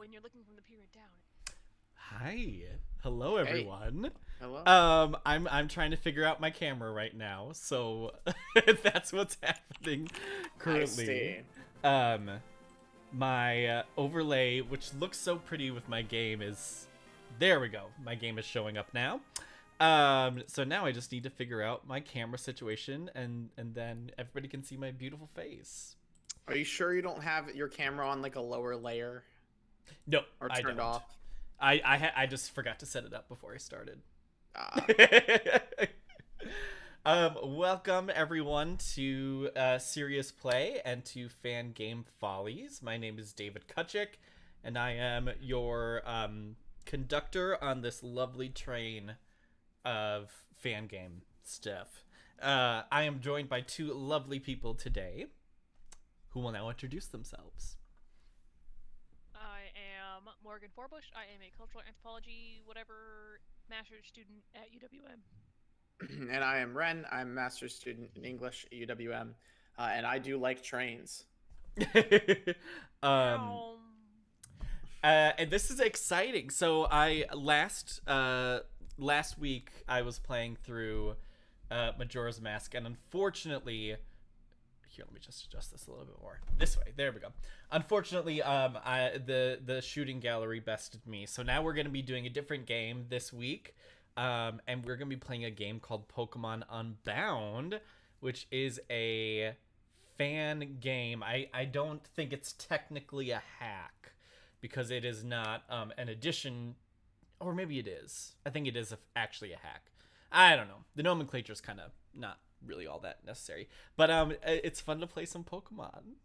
when you're looking from the pyramid down. Hi. Hello everyone. Hello. I'm trying to figure out my camera right now, so that's what's happening currently. My overlay, which looks so pretty with my game, is there we go. My game is showing up now. So now I just need to figure out my camera situation, and then everybody can see my beautiful face. Are you sure you don't have your camera on like a lower layer? No, Or I turned don't. off? I just forgot to set it up before I started. Welcome everyone to Serious Play and to Fan Game Follies. My name is David Kutchik, and I am your conductor on this lovely train of fan game stuff. I am joined by two lovely people today who will now introduce themselves. I am Morgan Forbush. I am a cultural anthropology, whatever, master's student at UWM. And I am Ren. I'm a master's student in English at UWM, and I do like trains. And this is exciting. So I last week I was playing through Majora's Mask, and unfortunately, here, let me just adjust this a little bit more. This way, there we go. Unfortunately, the shooting gallery bested me, so now we're gonna be doing a different game this week, and we're gonna be playing a game called Pokemon Unbound, which is a fan game. I don't think it's technically a hack because it is not an addition, or maybe it is. I think it is actually a hack. I don't know. The nomenclature is kind of not really all that necessary, but it's fun to play some Pokemon.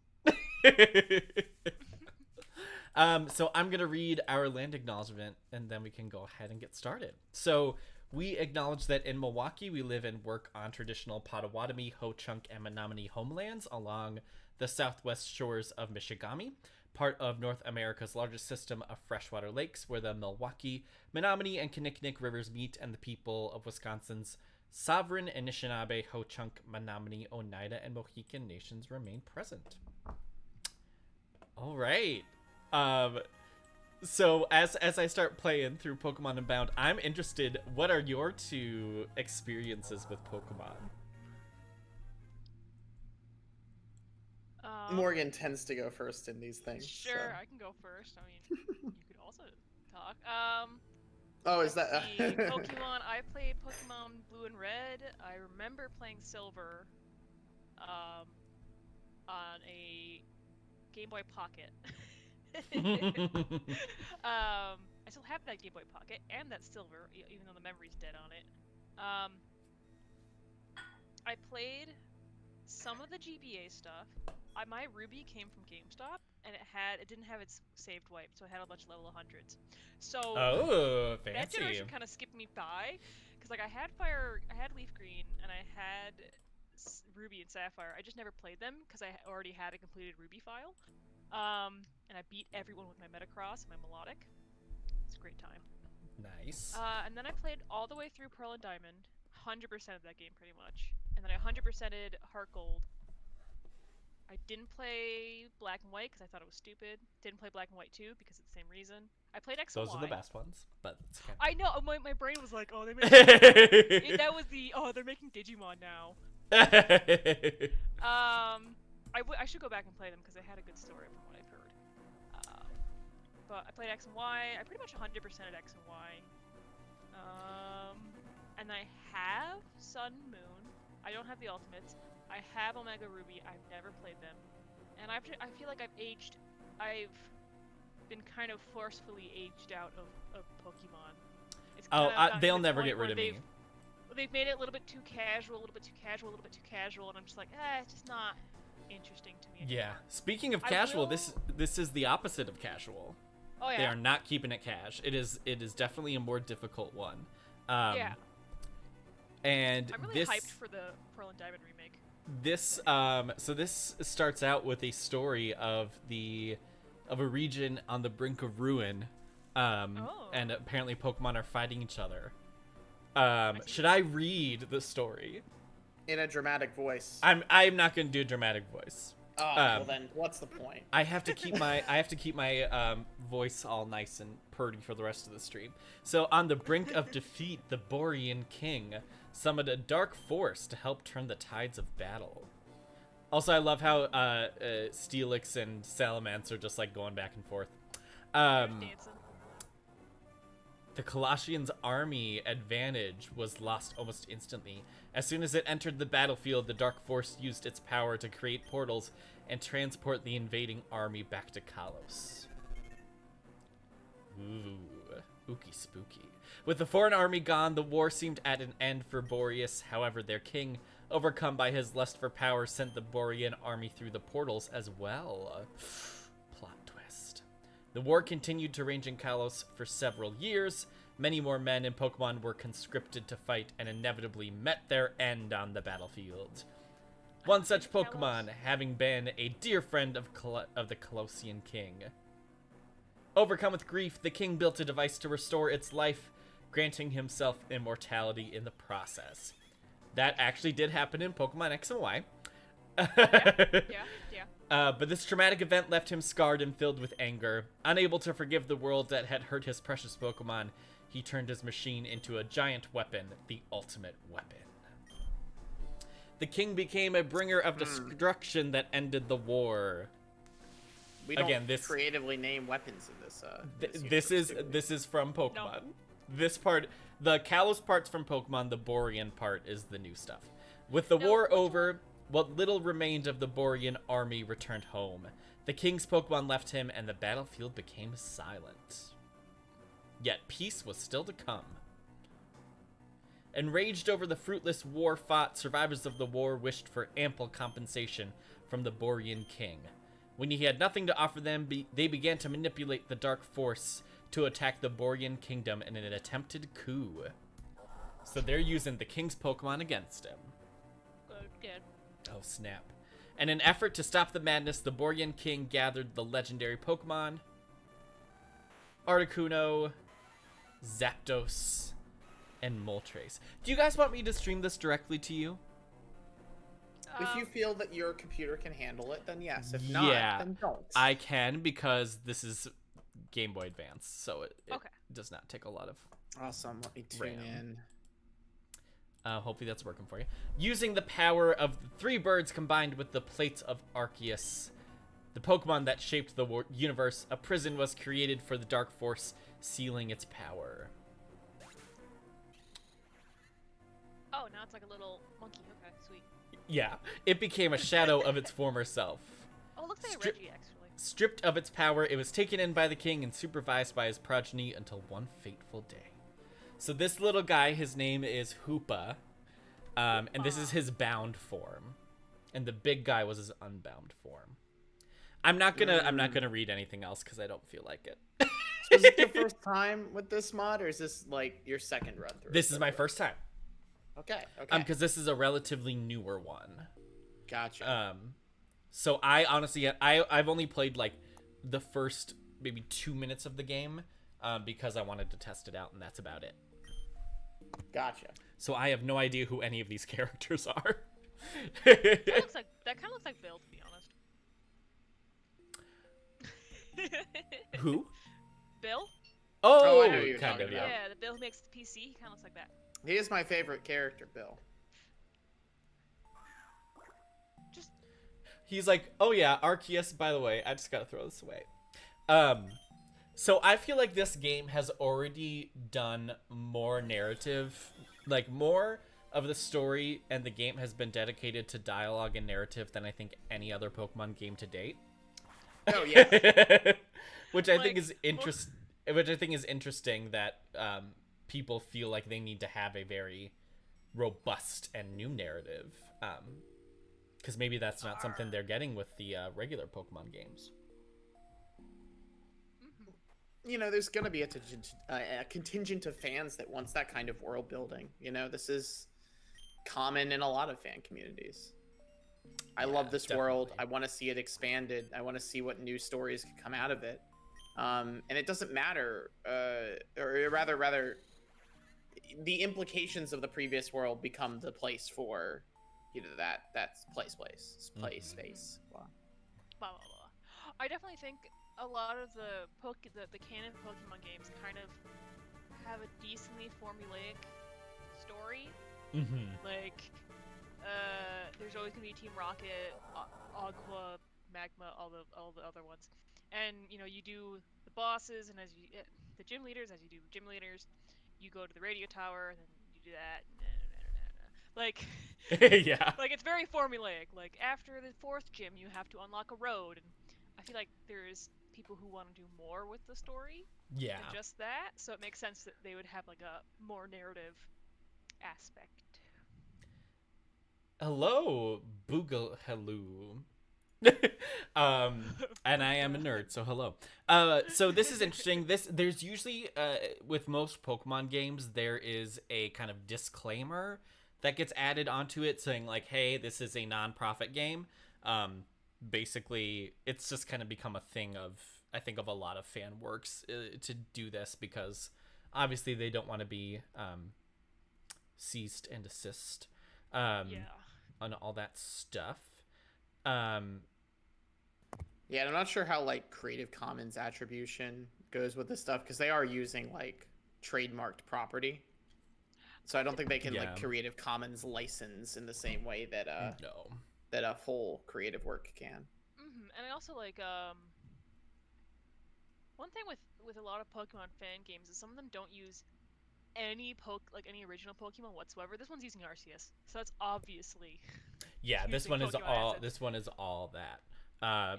So I'm gonna read our land acknowledgement, and then we can go ahead and get started. So we acknowledge that in Milwaukee we live and work on traditional Potawatomi, Ho-Chunk, and Menominee homelands along the southwest shores of Michigami, part of North America's largest system of freshwater lakes, where the Milwaukee, Menominee, and Kinnickinnic rivers meet, and the people of Wisconsin's sovereign Anishinaabe, Ho-Chunk, Menominee, Oneida, and Mohican nations remain present. All right. So as I start playing through Pokemon Unbound, I'm interested. What are your two experiences with Pokemon? Morgan tends to go first in these things. Sure, so. I can go first. I mean, you could also talk. Oh, is that Pokemon? I played Pokemon Blue and Red. I remember playing Silver, on a Game Boy Pocket. I still have that Game Boy Pocket and that Silver, even though the memory's dead on it. I played some of the GBA stuff. My Ruby came from GameStop, and it didn't have its saved wipe, so it had a bunch of level 100s. So fancy. that generation kind of skipped me by, because like I had Leaf Green, and I had Ruby and Sapphire. I just never played them because I already had a completed Ruby file. And I beat everyone with my Metacross and my Melodic. It's a great time. Nice. And then I played all the way through Pearl and Diamond, 100% of that game pretty much. And then I 100%ed Heart Gold. I didn't play Black and White because I thought it was stupid. Didn't play Black and White 2 because of the same reason. I played X and Those Y. are the best ones, but it's okay. I know. My brain was like, oh, they made that was the they're making Digimon now. I should go back and play them because they had a good story from what I've heard. But I played X and Y. I pretty much 100%ed X and Y. And I have Sun and Moon. I don't have the Ultimates. I have Omega Ruby. I've never played them. And I feel like I've been kind of forcefully aged out of Pokemon. It's they'll never get rid of me. They've made it a little bit too casual, and I'm just like, it's just not interesting to me anymore. Yeah. Speaking of casual, this is the opposite of casual. Oh yeah. They are not keeping it cash. It is definitely a more difficult one. Yeah. And I'm really hyped for the Pearl and Diamond remake. This so this starts out with a story of a region on the brink of ruin. And apparently Pokemon are fighting each other. Should I read the story? in a dramatic voice? I'm not gonna do a dramatic voice. Oh, well then, what's the point? I have to keep my voice all nice and purdy for the rest of the stream. So, on the brink of defeat, the Borean king summoned a dark force to help turn the tides of battle. Also, I love how Steelix and Salamence are just like going back and forth. Dancing. The Colossians' army advantage was lost almost instantly. As soon as it entered the battlefield, the Dark Force used its power to create portals and transport the invading army back to Kalos. Ooh, ooky spooky. With the foreign army gone, the war seemed at an end for Boreas. However, their king, overcome by his lust for power, sent the Borean army through the portals as well. Plot twist. The war continued to rage in Kalos for several years. Many more men and Pokemon were conscripted to fight and inevitably met their end on the battlefield. One such Pokemon having been a dear friend of the Colossian king. Overcome with grief, the king built a device to restore its life, granting himself immortality in the process. That actually did happen in Pokemon X and Y. Yeah. But this traumatic event left him scarred and filled with anger. Unable to forgive the world that had hurt his precious Pokemon, he turned his machine into a giant weapon, the ultimate weapon. The king became a bringer of destruction that ended the war. We don't Again, this creatively name weapons in this. This is from Pokemon. No. This part, the Kalos part's from Pokemon. The Borean part is the new stuff. With the war over, what little remained of the Borean army returned home. The king's Pokemon left him, and the battlefield became silent. Yet peace was still to come. Enraged over the fruitless war fought, survivors of the war wished for ample compensation from the Borean king. When he had nothing to offer them, they began to manipulate the Dark Force to attack the Borean kingdom in an attempted coup. So they're using the king's Pokemon against him. Good. Oh, snap. In an effort to stop the madness, the Borean king gathered the legendary Pokemon Articuno, Zapdos, and Moltres. Do you guys want me to stream this directly to you? If you feel that your computer can handle it, then yes. If not, then don't. I can, because this is Game Boy Advance, so it does not take a lot of Awesome. Let me tune in. Hopefully that's working for you. Using the power of the three birds combined with the plates of Arceus, the Pokemon that shaped the universe, a prison was created for the Dark Force, sealing its power. Oh, now it's like a little monkey. Okay, sweet. Yeah, it became a shadow of its former self. Oh, it looks like a Reggie, actually. Stripped of its power, it was taken in by the king and supervised by his progeny until one fateful day. So this little guy, his name is Hoopa, and this is his bound form, and the big guy was his unbound form. I'm not gonna read anything else because I don't feel like it. So is it your first time with this mod, or is this like your second run through? This is my first time. Okay. Because this is a relatively newer one. Gotcha. So I honestly, I've only played like the first maybe 2 minutes of the game, because I wanted to test it out, and that's about it. Gotcha. So I have no idea who any of these characters are. That kind of looks like Bill, to be honest. Who? Bill? Oh, I know who you're kind talking of, about. Yeah, the Bill who makes the PC. He kind of looks like that. He is my favorite character, Bill. He's like, oh yeah, Arceus, by the way, I just gotta throw this away. So I feel like this game has already done more narrative, like more of the story and the game has been dedicated to dialogue and narrative than I think any other Pokemon game to date. Oh yeah. Which I think is interesting that people feel like they need to have a very robust and new narrative. Because maybe that's not something they're getting with the regular Pokemon games. You know, there's going to be a contingent of fans that wants that kind of world building. You know, this is common in a lot of fan communities. I love this world. I want to see it expanded. I want to see what new stories can come out of it. And it doesn't matter, or rather, the implications of the previous world become the place for, you know, that's space. Wow. blah blah blah. I definitely think a lot of the canon Pokemon games kind of have a decently formulaic story. Mm-hmm. Like, there's always gonna be Team Rocket, Aqua, Magma, all the other ones, and you do the bosses, and the gym leaders, as you do gym leaders, you go to the radio tower, and then you do that. Like, Yeah. like it's very formulaic. Like after the 4th gym, you have to unlock a road, and I feel like there's people who want to do more with the story Yeah. than just that. So it makes sense that they would have like a more narrative aspect. Hello, Boogle. Hello. And I am a nerd, so hello. So this is interesting. There's usually with most Pokemon games there is a kind of disclaimer that gets added onto it saying like, hey, this is a non-profit game. Basically it's just kind of become a thing of, I think, of a lot of fan works to do this, because obviously they don't want to be ceased and desist on all that stuff. Yeah, and I'm not sure how like Creative Commons attribution goes with this stuff, because they are using like trademarked property. So I don't think they can like Creative Commons license in the same way that no, that a full creative work can. And I also like one thing with a lot of Pokemon fan games is some of them don't use any original Pokemon whatsoever. This one's using Arceus, so that's obviously this one is Pokemon all assets. this one is all that. I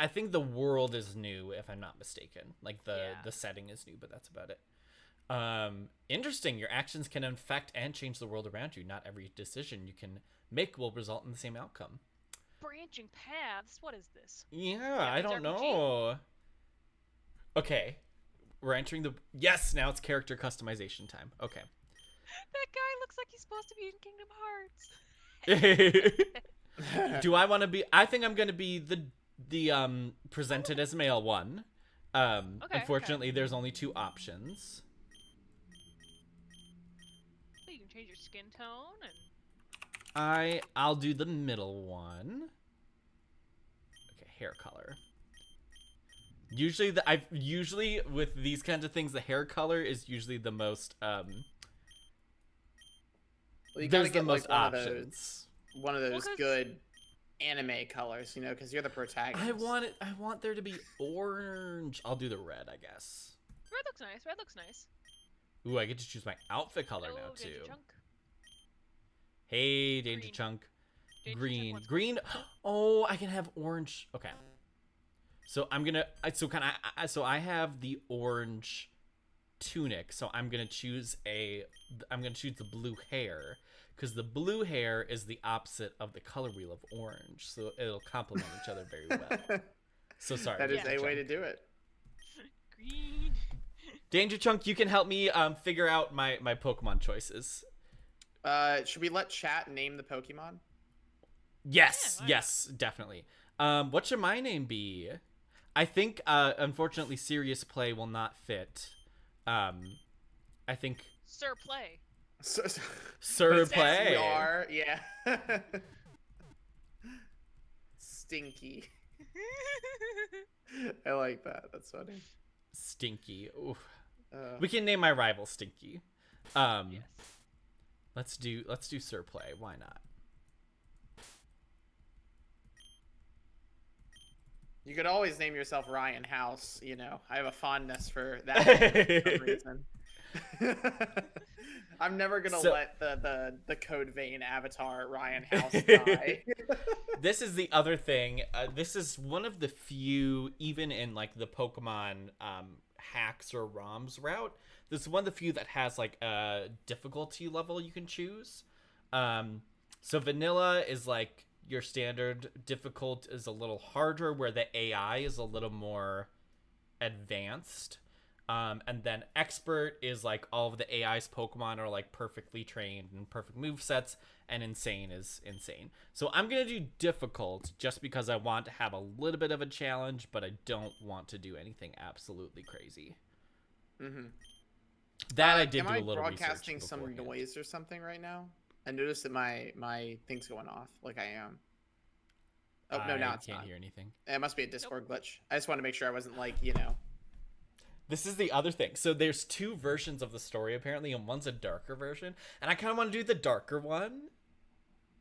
think the world is new, if I'm not mistaken. Like the setting is new, but that's about it. Interesting. Your actions can affect and change the world around you. Not every decision you can make will result in the same outcome. Branching paths. What is this? Yeah, I don't know. Okay, we're entering the now it's character customization time. Okay. That guy looks like he's supposed to be in Kingdom Hearts. Do I want to be? I think I'm gonna be the presented as male one. Unfortunately, there's only 2 options. So you can change your skin tone and. I'll do the middle one. Okay, hair color. Usually with these kinds of things, the hair color is usually the most there's the most options. One of those good anime colors, because you're the protagonist. I want there to be orange. I'll do the red, I guess. Red looks nice. Ooh, I get to choose my outfit color now too. Danger Chunk. Hey, Danger Chunk. Green. Green. Oh, I can have orange. Okay. So I'm gonna. So I have the orange tunic. So I'm gonna choose the blue hair, because the blue hair is the opposite of the color wheel of orange. So it'll complement each other very well. So sorry. That is a way to do it. Green. Danger Chunk, you can help me figure out my Pokemon choices. Should we let chat name the Pokemon? Yes, yes, definitely. What should my name be? I think, unfortunately, serious play will not fit. I think Sir Play. Sir Play. SR, yeah. Stinky. I like that. That's funny. Stinky. Ooh. We can name my rival Stinky. Yes. Let's do Sir Play. Why not? You could always name yourself Ryan House. I have a fondness for that for some reason. I'm never gonna let the Code Vein avatar Ryan House die. This is the other thing. This is one of the few, even in like the Pokemon hacks or ROMs route, this is one of the few that has like a difficulty level you can choose. So vanilla is like your standard. Difficult is a little harder, where the AI is a little more advanced. And then expert is like all of the AI's Pokemon are like perfectly trained and perfect movesets, and insane is insane. So I'm going to do difficult just because I want to have a little bit of a challenge, but I don't want to do anything absolutely crazy. Mm-hmm. That I did do a little research. Am I broadcasting some noise or something right now? I noticed that my thing's going off, like I am. Oh, no, now I it's can't not. hear anything. It must be a Discord glitch. I just want to make sure I wasn't like, you know. This is the other thing. So there's two versions of the story apparently, and one's a darker version, and I kind of want to do the darker one,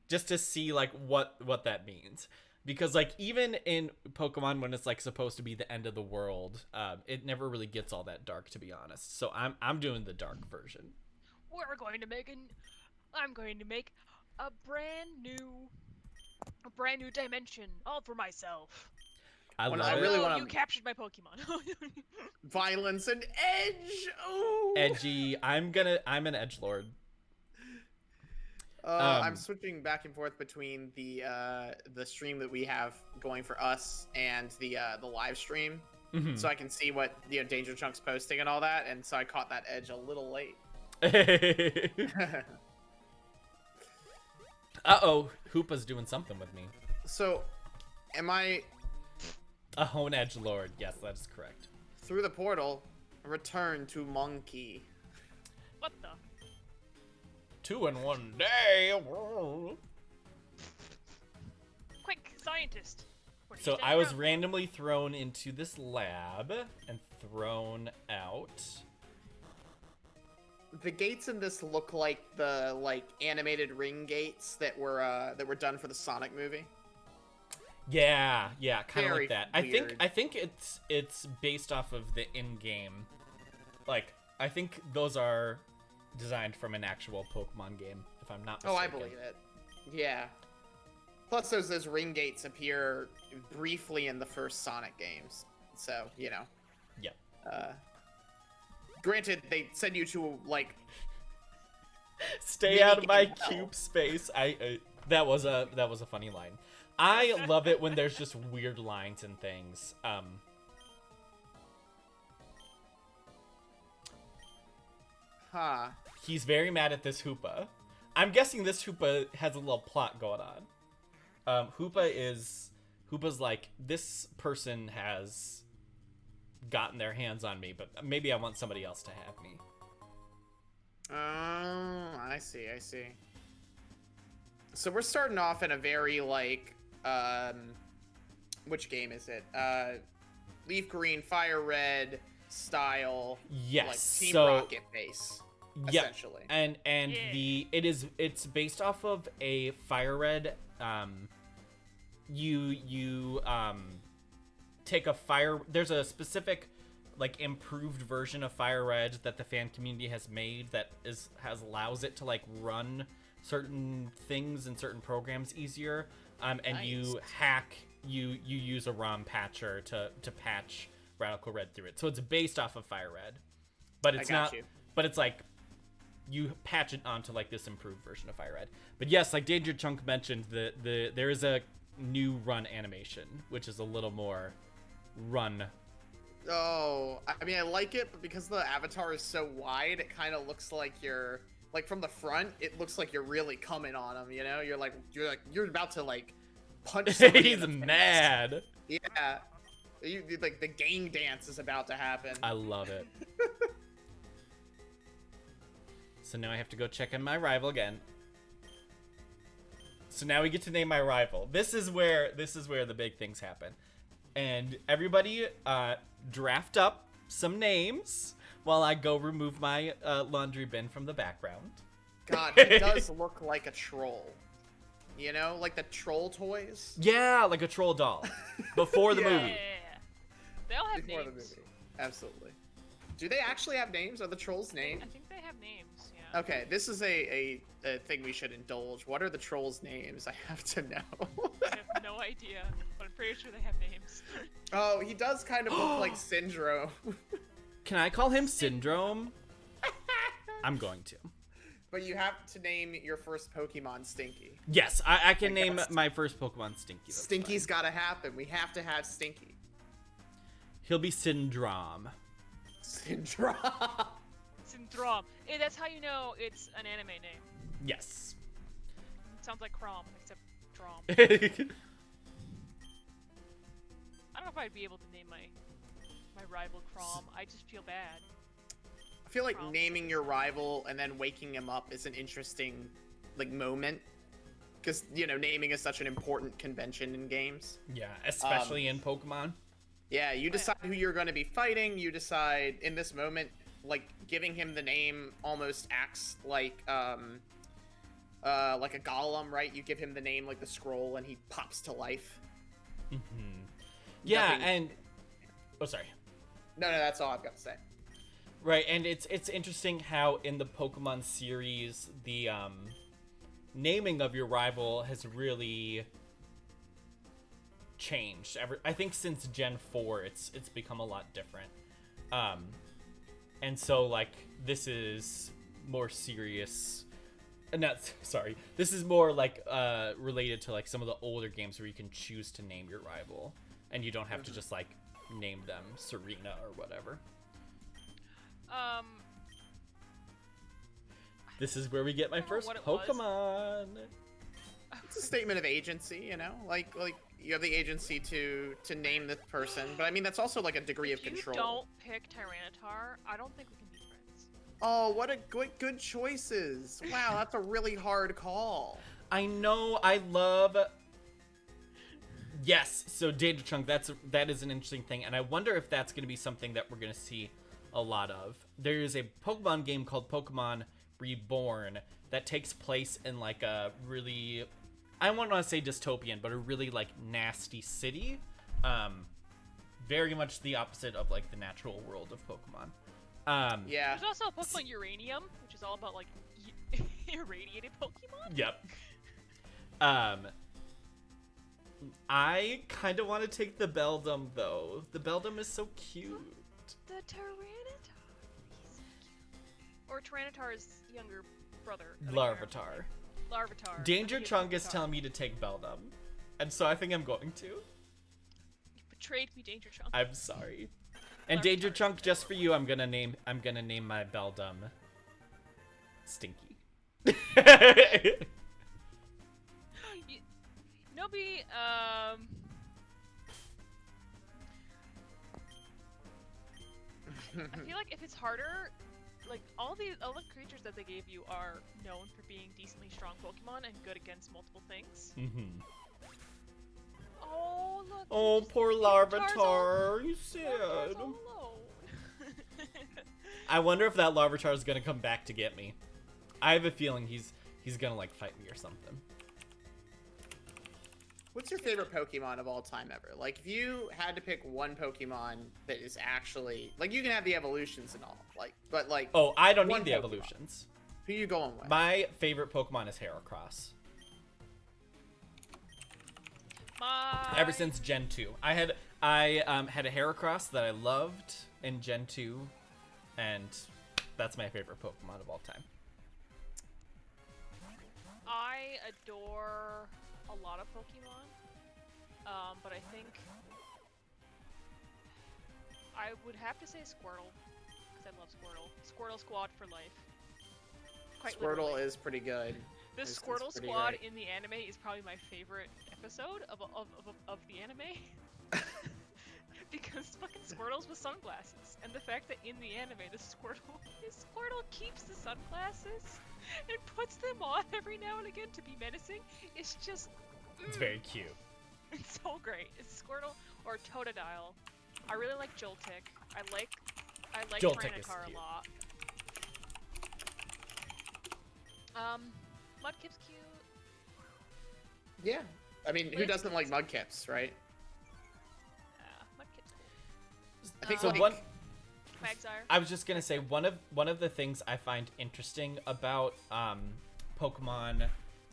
just to see like what that means. Because like even in Pokemon, when it's like supposed to be the end of the world, it never really gets all that dark, to be honest. So I'm doing the dark version. We're going to make I'm going to make a brand new dimension all for myself. I When love I it. really Oh, wanna- you captured my Pokemon. Violence and edge. Oh. Edgy. I'm an edgelord. I'm switching back and forth between the stream that we have going for us and the live stream, Mhm. so I can see what Danger Chunk's posting and all that, and so I caught that edge a little late. Uh-oh, Hoopa's doing something with me. So, am I A hone edgelord. Yes, that is correct. through the portal? Return to Monkey. What the? 2 in 1 day. Quick, scientist. What are you So standing I was around for? randomly thrown into this lab and thrown out. The gates in this look like the animated ring gates that were done for the Sonic movie. Yeah, kind of Very like that. weird. I think it's based off of the in-game. Like I think those are designed from an actual Pokemon game, if I'm not mistaken. Oh, I believe it. Yeah. Plus, those ring gates appear briefly in the first Sonic games, so Yep. Granted, they send you to like. Stay out of my Mini-game hell. cube space. That was a funny line. I love it when there's just weird lines and things. Huh. He's very mad at this Hoopa. I'm guessing this Hoopa has a little plot going on. Hoopa's like, this person has gotten their hands on me, but maybe I want somebody else to have me. I see. So we're starting off in a very which game is it? Leaf Green, Fire Red style. Yes. Like Team so Rocket base. Yep. Essentially. And Yeah. it's based off of a Fire Red. You take a fire. There's a specific like improved version of Fire Red that the fan community has made that allows it to like run certain things and certain programs easier. And you Nice. hack. You use a ROM patcher to patch Radical Red through it. So it's based off of Fire Red, but it's I got not. you. But it's like you patch it onto like this improved version of Fire Red. But yes, like Danger Chunk mentioned, there is a new run animation, which is a little more run. Oh, I mean, I like it, but because the avatar is so wide, it kind of looks like you're like from the front. It looks like you're really coming on him. You know, you're about to like punch somebody He's in the face. mad. Yeah, like the gang dance is about to happen. I love it. So now I have to go check in my rival again. So now we get to name my rival. This is where the big things happen. And everybody draft up some names while I go remove my laundry bin from the background. God, he does look like a troll. You know, like the troll toys. Yeah, like a troll doll. Before the Yeah. movie. Yeah. They all have Before names. the movie. Absolutely. Do they actually have names? Are the trolls named? I think they have names. Yeah. Okay, this is a thing we should indulge. What are the trolls' names? I have to know. I have no idea, but I'm pretty sure they have names. Oh, he does kind of look like Syndrome. Can I call him Syndrome? I'm going to. But you have to name your first Pokemon Stinky. Yes, I can I name guess. my first Pokemon Stinky. That's Stinky's fine. gotta happen. We have to have Stinky. He'll be Syndrome. Syndrome. Syndrome. Hey, that's how you know it's an anime name. Yes. It sounds like Crom, except Drom. I don't know if I'd be able to name my rival Crom. I just feel bad. I feel like Crom. naming your rival and then waking him up is an interesting, like, moment. because naming is such an important convention in games. Yeah, especially in Pokemon. Yeah, you decide who you're going to be fighting. You decide in this moment, like giving him the name almost acts like a golem, right? You give him the name like the scroll, and he pops to life. Yeah, Nothing- and sorry. No, that's all I've got to say. Right, and it's interesting how in the Pokemon series the naming of your rival has really changed. I think since Gen 4 it's become a lot different. And so like this is more serious. This is more like related to like some of the older games where you can choose to name your rival and you don't have to just like name them Serena or whatever. This is where we get my first Pokemon. It's a statement of agency, like you have the agency to name this person, but I mean that's also like a degree of control. If you don't pick Tyranitar, I don't think we can be friends. Oh, what a good choices! Wow, that's a really hard call. I know. I love. Yes, so Data Chunk. That is an interesting thing, and I wonder if that's going to be something that we're going to see a lot of. There is a Pokemon game called Pokemon Reborn that takes place in like a really, I won't want to say dystopian, but a really like nasty city. Very much the opposite of like the natural world of Pokemon. Yeah. There's also Pokemon Uranium, which is all about like irradiated Pokemon. Yep. I kind of want to take the Beldum though. The Beldum is so cute. The Tyranitar. He's so cute. Or Tyranitar's younger brother. Larvitar. Larvitar. Danger Chunk is telling me to take Beldum, and so I think I'm going to. You betrayed me, Danger Chunk. I'm sorry. And Larvitar Danger is Chunk, just for you, I'm gonna name my Beldum Stinky. Nobi, I feel like if it's harder, like all the creatures that they gave you are known for being decently strong Pokemon and good against multiple things. Oh look! Oh, poor Larvitar. You sad. Larvitar's all alone. I wonder if that Larvitar is gonna come back to get me. I have a feeling he's gonna like fight me or something. What's your favorite Pokemon of all time ever? Like, if you had to pick one Pokemon that is actually like, you can have the evolutions and all, like, but like. Oh, I don't one need the Pokemon. evolutions. Who you going with? My favorite Pokemon is Heracross. Ever since Gen 2, I had a Heracross that I loved in Gen 2, and that's my favorite Pokemon of all time. I adore a lot of Pokemon, but I think I would have to say Squirtle, because I love Squirtle. Squirtle Squad for life. Quite Squirtle literally. is pretty good. This It's Squirtle pretty Squad great. in the anime is probably my favorite episode of the anime. Because fucking Squirtle's with sunglasses, and the fact that in the anime this Squirtle keeps the sunglasses and puts them on every now and again to be menacing, it's just It's very cute. it's so great. It's Squirtle or Totodile. I really like Joltik. I like Joltik is Tyranitar cute. a lot. Mudkip's cute. Yeah. I mean, who doesn't like Mudkips, right? Mudkip's cool. I think So like, one, Quagsire. I was just gonna say one of the things I find interesting about Pokemon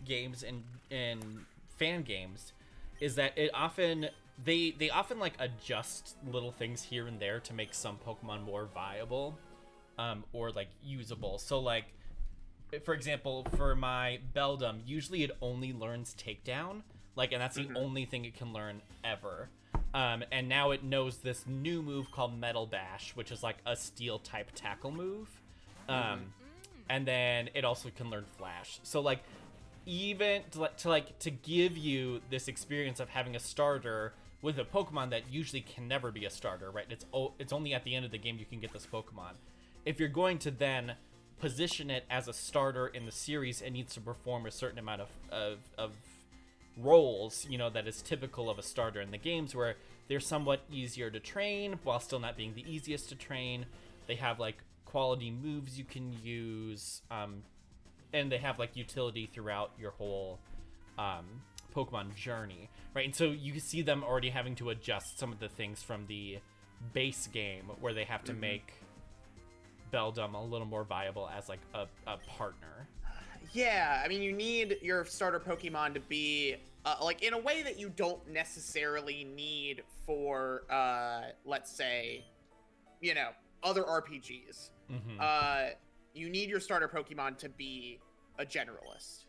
games and fan games is that it often they often like adjust little things here and there to make some Pokemon more viable or like usable. So like for example, for my Beldum, usually it only learns Takedown, like, and that's the only thing it can learn ever. And now it knows this new move called Metal Bash, which is like a steel type tackle move. And then it also can learn Flash. So like, even to give you this experience of having a starter with a Pokemon that usually can never be a starter, right? It's only at the end of the game you can get this Pokemon. If you're going to then position it as a starter in the series, it needs to perform a certain amount of roles, you know, that is typical of a starter in the games, where they're somewhat easier to train while still not being the easiest to train. They have like quality moves you can use, and they have like utility throughout your whole Pokemon journey, right? And so you see them already having to adjust some of the things from the base game, where they have to make Beldum a little more viable as like a partner. Yeah, I mean, you need your starter Pokemon to be like in a way that you don't necessarily need for let's say, you know, other RPGs. You need your starter Pokemon to be a generalist,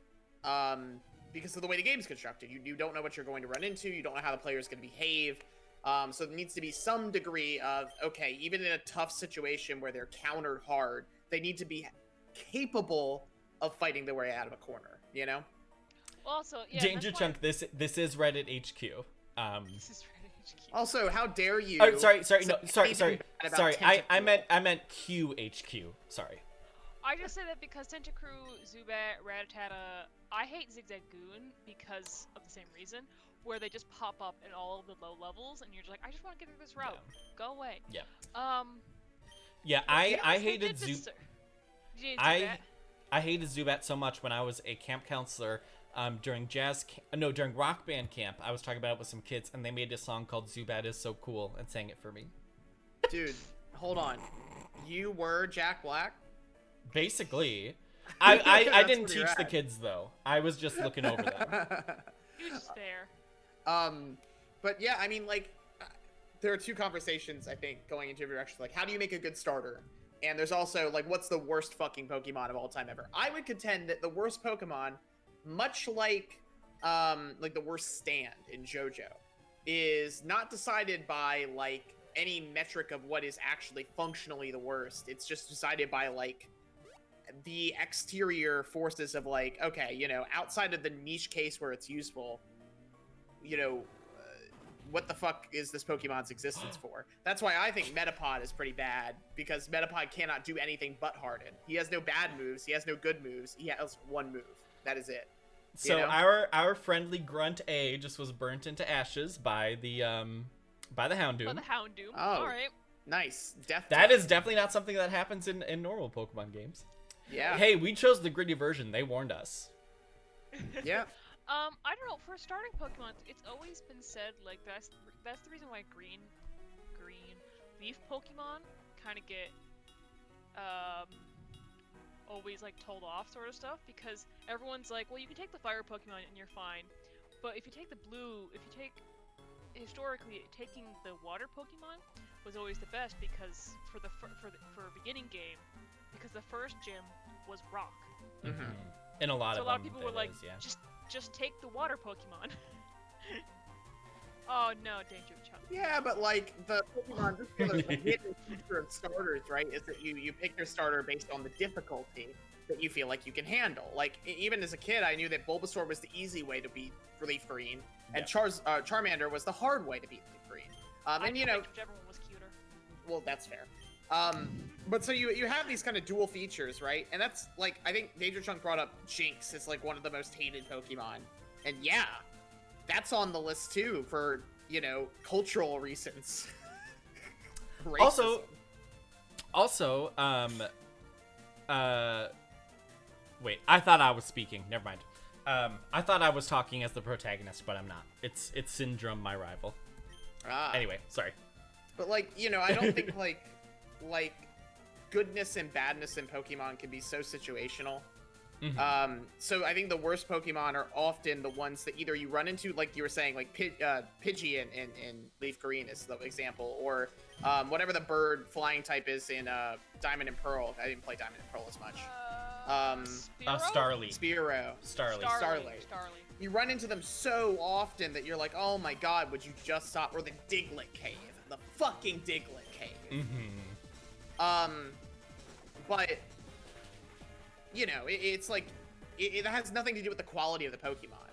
because of the way the game's constructed. You don't know what you're going to run into. You don't know how the player is going to behave. So there needs to be some degree of, okay, even in a tough situation where they're countered hard, they need to be capable of fighting their way out of a corner, you know? Also, yeah, Danger Chunk, this is Reddit HQ. This is Reddit HQ. Also, how dare you? Oh, sorry. I meant QHQ. Sorry. I just say that because Tentacruel, Zubat, Rattata, I hate Zigzagoon because of the same reason, where they just pop up in all of the low levels, and you're just like, I just want to get through this route. Yeah. Go away. Yeah. Yeah, I hated Zubat. I hated Zubat so much when I was a camp counselor during during Rock Band camp. I was talking about it with some kids, and they made a song called "Zubat is so cool" and sang it for me. Dude, hold on. You were Jack Black? Basically. I didn't pretty teach the rad. kids though. I was just looking over them. he was just there. But yeah, I mean, like, there are two conversations, I think, going into every direction. Like, how do you make a good starter? And there's also, like, what's the worst fucking Pokemon of all time ever? I would contend that the worst Pokemon, much like the worst stand in JoJo, is not decided by, like, any metric of what is actually functionally the worst. It's just decided by, like, the exterior forces of, like, okay, you know, outside of the niche case where it's useful, you know, what the fuck is this Pokemon's existence for? That's why I think Metapod is pretty bad, because Metapod cannot do anything but harden. He has no bad moves, he has no good moves, he has one move. That is it. So you know? our friendly Grunt A just was burnt into ashes by the Houndoom. Oh, the Houndoom. Oh. Alright. Nice. That is definitely not something that happens in normal Pokemon games. Yeah. Hey, we chose the gritty version. They warned us. Yeah. I don't know, for starting Pokemon, it's always been said, like, that's the reason why green leaf Pokemon kind of get, always, like, told off sort of stuff, because everyone's like, well, you can take the fire Pokemon and you're fine, but if you take the blue, historically, taking the water Pokemon was always the best, because for a beginning game, because the first gym was rock. Mm-hmm. In a lot so of a lot of them, people were like, yeah. just take the water Pokemon. Oh no, Danger Chunk. Yeah, but like the Pokemon, the hidden feature of starters, right, is that you pick your starter based on the difficulty that you feel like you can handle. Like even as a kid, I knew that Bulbasaur was the easy way to beat Leaf Green, and Charmander was the hard way to beat Leaf Green. And you know, whichever one was cuter. Well, that's fair. But so you have these kind of dual features, right? And that's like, I think Danger Chunk brought up Jinx as like one of the most hated Pokemon. And yeah, that's on the list too for, you know, cultural reasons. Also, wait, I thought I was speaking. Never mind. I thought I was talking as the protagonist, but I'm not. It's Syndrome, my rival. Anyway, sorry. But like, you know, I don't think like goodness and badness in Pokemon can be so situational. Mm-hmm. So I think the worst Pokemon are often the ones that either you run into, like you were saying, like Pidgey in Leaf Green is the example, or whatever the bird flying type is in Diamond and Pearl. I didn't play Diamond and Pearl as much. Starly. Starly. You run into them so often that you're like, oh my god, would you just stop? Or the Diglett Cave. The fucking Diglett Cave. Mm-hmm. But, you know, it's like, it has nothing to do with the quality of the Pokemon.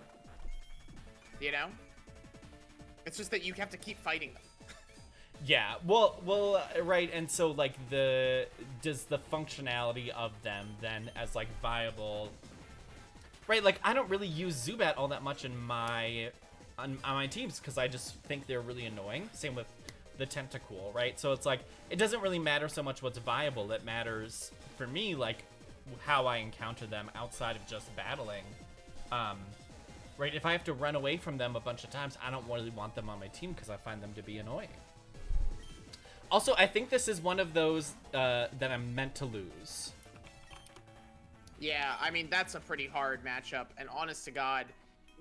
You know? It's just that you have to keep fighting them. Yeah, right, and so like does the functionality of them then as like viable, right? Like I don't really use Zubat all that much in on my teams because I just think they're really annoying. Same with the Tentacool, right? So it's like it doesn't really matter so much what's viable. It matters for me like how I encounter them outside of just battling. Right? If I have to run away from them a bunch of times, I don't really want them on my team because I find them to be annoying. Also, I think this is one of those that I'm meant to lose. Yeah, I mean, that's a pretty hard matchup, and honest to God,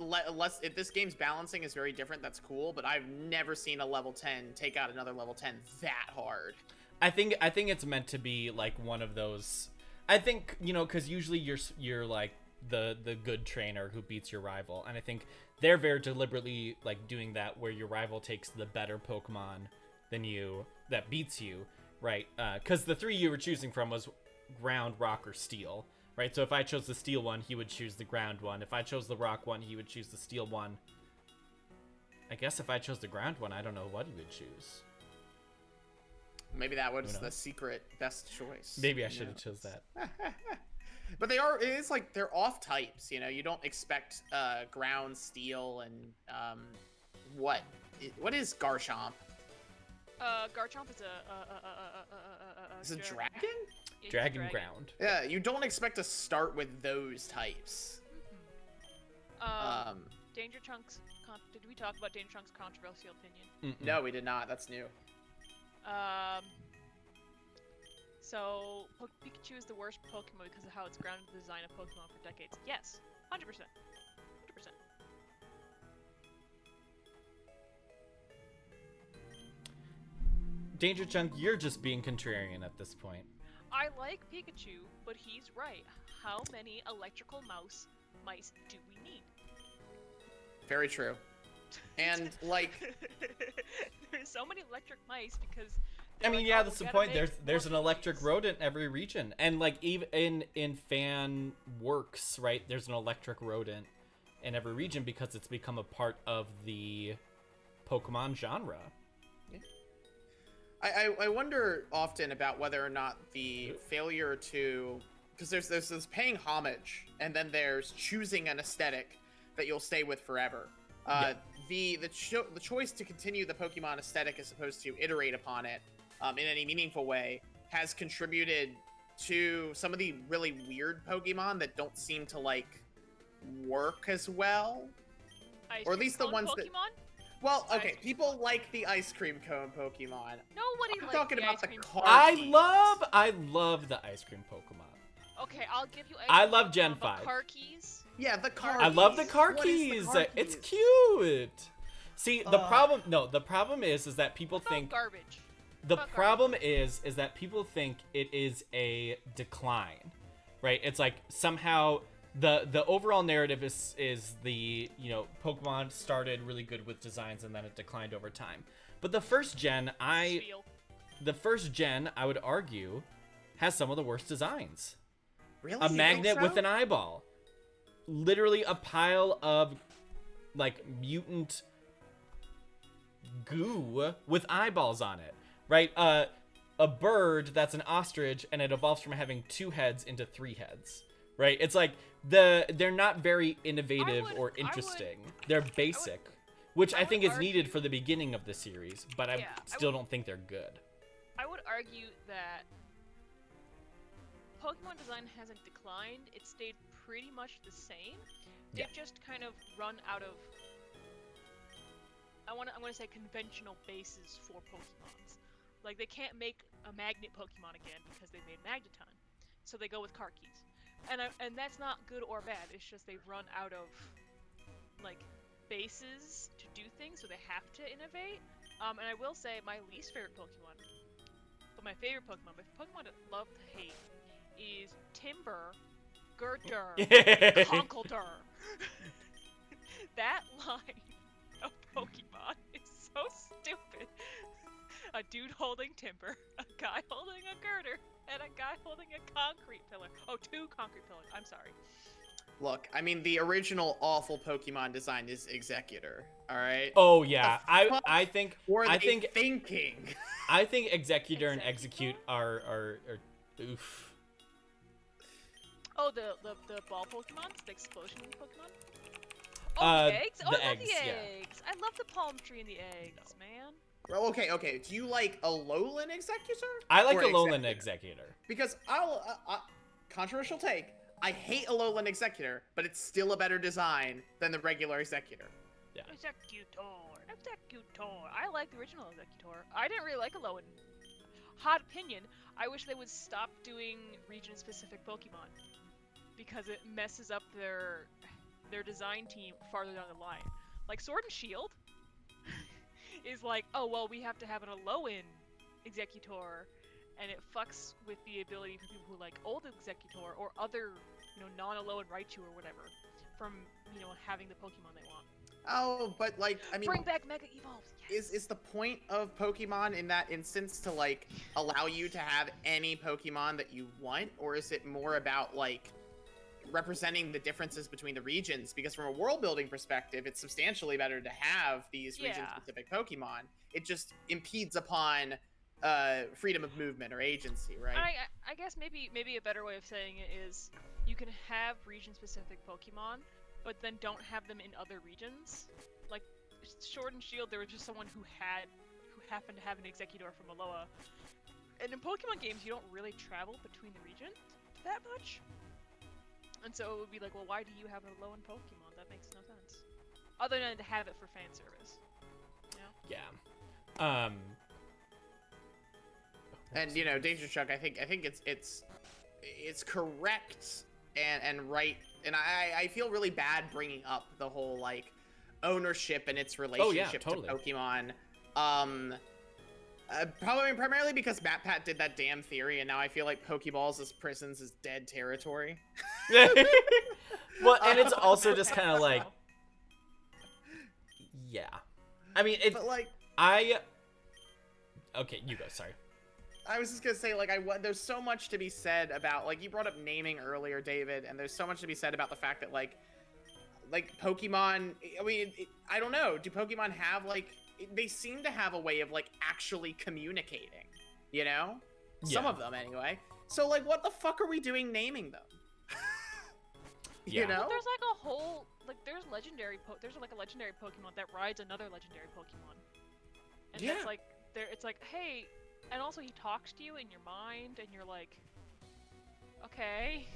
unless if this game's balancing is very different, that's cool, but I've never seen a level 10 take out another level 10 that hard. I think it's meant to be like one of those. I think, you know, because usually you're like the good trainer who beats your rival, and I think they're very deliberately like doing that where your rival takes the better Pokemon than you that beats you, right? Because the three you were choosing from was ground, rock, or steel, right? So if I chose the steel one, he would choose the ground one. If I chose the rock one, he would choose the steel one. I guess if I chose the ground one, I don't know what he would choose. Maybe that was the secret best choice. Maybe I should have chose that. But it's like they're off types, you know. You don't expect ground, steel, and what is Garchomp? Garchomp is Is it dragon? Yeah, Dragon ground. Yeah, you don't expect to start with those types. Danger Chunk's. Did we talk about Danger Chunk's controversial opinion? No, we did not. That's new. So Pikachu is the worst Pokemon because of how it's grounded the design of Pokemon for decades. Yes, 100%. 100%. Danger Chunk, you're just being contrarian at this point. I like Pikachu, but he's right. How many electrical mice do we need? Very true. And like, there's so many electric mice because. I mean, like, yeah, oh, that's the we point. gotta There's make an electric these. rodent in every region, and like even in fan works, right? There's an electric rodent in every region because it's become a part of the Pokemon genre. I wonder often about whether or not the failure to, because there's this paying homage, and then there's choosing an aesthetic that you'll stay with forever. The choice to continue the Pokemon aesthetic as opposed to iterate upon it in any meaningful way has contributed to some of the really weird Pokemon that don't seem to like work as well, or at least the ones Pokemon? that. Well, okay, people like the ice cream cone Pokemon. Nobody I'm likes talking the about ice the cream car. I love the ice cream Pokemon. Okay, I'll give you. I love Gen 5. Car keys. Yeah, the car. I love the car What is the keys. car It's keys? cute. See, the problem is that people About think garbage. the About problem is that people think it is a decline, right? It's like somehow the overall narrative is the, you know, Pokemon started really good with designs and then it declined over time. But the first gen, I would argue, has some of the worst designs. Really? A You magnet think so? with an eyeball. Literally a pile of like mutant goo with eyeballs on it, right? A bird that's an ostrich and it evolves from having 2 heads into 3 heads, right? It's like they're not very innovative or interesting. They're basic, which I think is needed for the beginning of the series, but I still don't think they're good. I would argue that Pokemon design hasn't declined. It stayed pretty much the same. They've just kind of run out of, I'm gonna say, conventional bases for Pokemons. Like, they can't make a magnet Pokemon again because they made Magneton, so they go with car keys. And that's not good or bad. It's just they've run out of like bases to do things, so they have to innovate. And I will say my least favorite Pokemon, but my favorite Pokemon, I love to hate, is Timber, Gurdur, Conkeldurr. That line of Pokemon is so stupid. A dude holding Timber, a guy holding a girder, and a guy holding a concrete pillar. Oh, 2 concrete pillars. I'm sorry. Look, I mean, the original awful Pokemon design is Executor. All right. Oh yeah, fuck I think Were I they think thinking? I think Executor and Execute are oof. Oh, the ball Pokemon, the explosion Pokemon. Oh, the eggs. Oh, the I love eggs, the yeah. eggs. I love the palm tree and the eggs, man. Well, okay. Do you like Alolan Executor? I like or Alolan Executor? Executor. Because controversial take. I hate Alolan Executor, but it's still a better design than the regular Executor. Yeah. Executor. I like the original Executor. I didn't really like Alolan. Hot opinion. I wish they would stop doing region-specific Pokemon because it messes up their design team farther down the line. Like Sword and Shield is like, oh well, we have to have an Alolan Executor, and it fucks with the ability for people who like old Executor or other, non-Alolan Raichu or whatever, from having the Pokemon they want. Oh, but like, I mean, Bring back Mega Evolves. Yes. is the point of Pokemon in that instance to like allow you to have any Pokemon that you want, or is it more about like representing the differences between the regions? Because from a world building perspective, it's substantially better to have these region specific Pokemon. It just impedes upon freedom of movement or agency, right? I guess maybe a better way of saying it is you can have region specific Pokemon, but then don't have them in other regions. Like Sword and Shield, there was just someone who happened to have an Executor from Alola. And in Pokemon games, you don't really travel between the regions that much. And so it would be like, well, why do you have an Alolan Pokemon? That makes no sense. Other than to have it for fan service. Yeah. And Danger Chuck, I think it's correct and right, and I feel really bad bringing up the whole like ownership and its relationship to Pokemon. Probably primarily because MatPat did that damn theory, and now I feel like Pokeballs as prisons is dead territory. Well, and it's also just kind of like, yeah. I mean, But like, okay, you go. Sorry. I was just gonna say, like, there's so much to be said about, like, you brought up naming earlier, David, and there's so much to be said about the fact that, like Pokemon, I mean, I don't know, do Pokemon have, like, they seem to have a way of, like, actually communicating, Some of them, anyway. So, like, what the fuck are we doing naming them? Yeah. But there's, like, a whole, like, there's a legendary Pokemon that rides another legendary Pokemon. And that's, like, it's like, hey... And also he talks to you in your mind, and you're like, okay,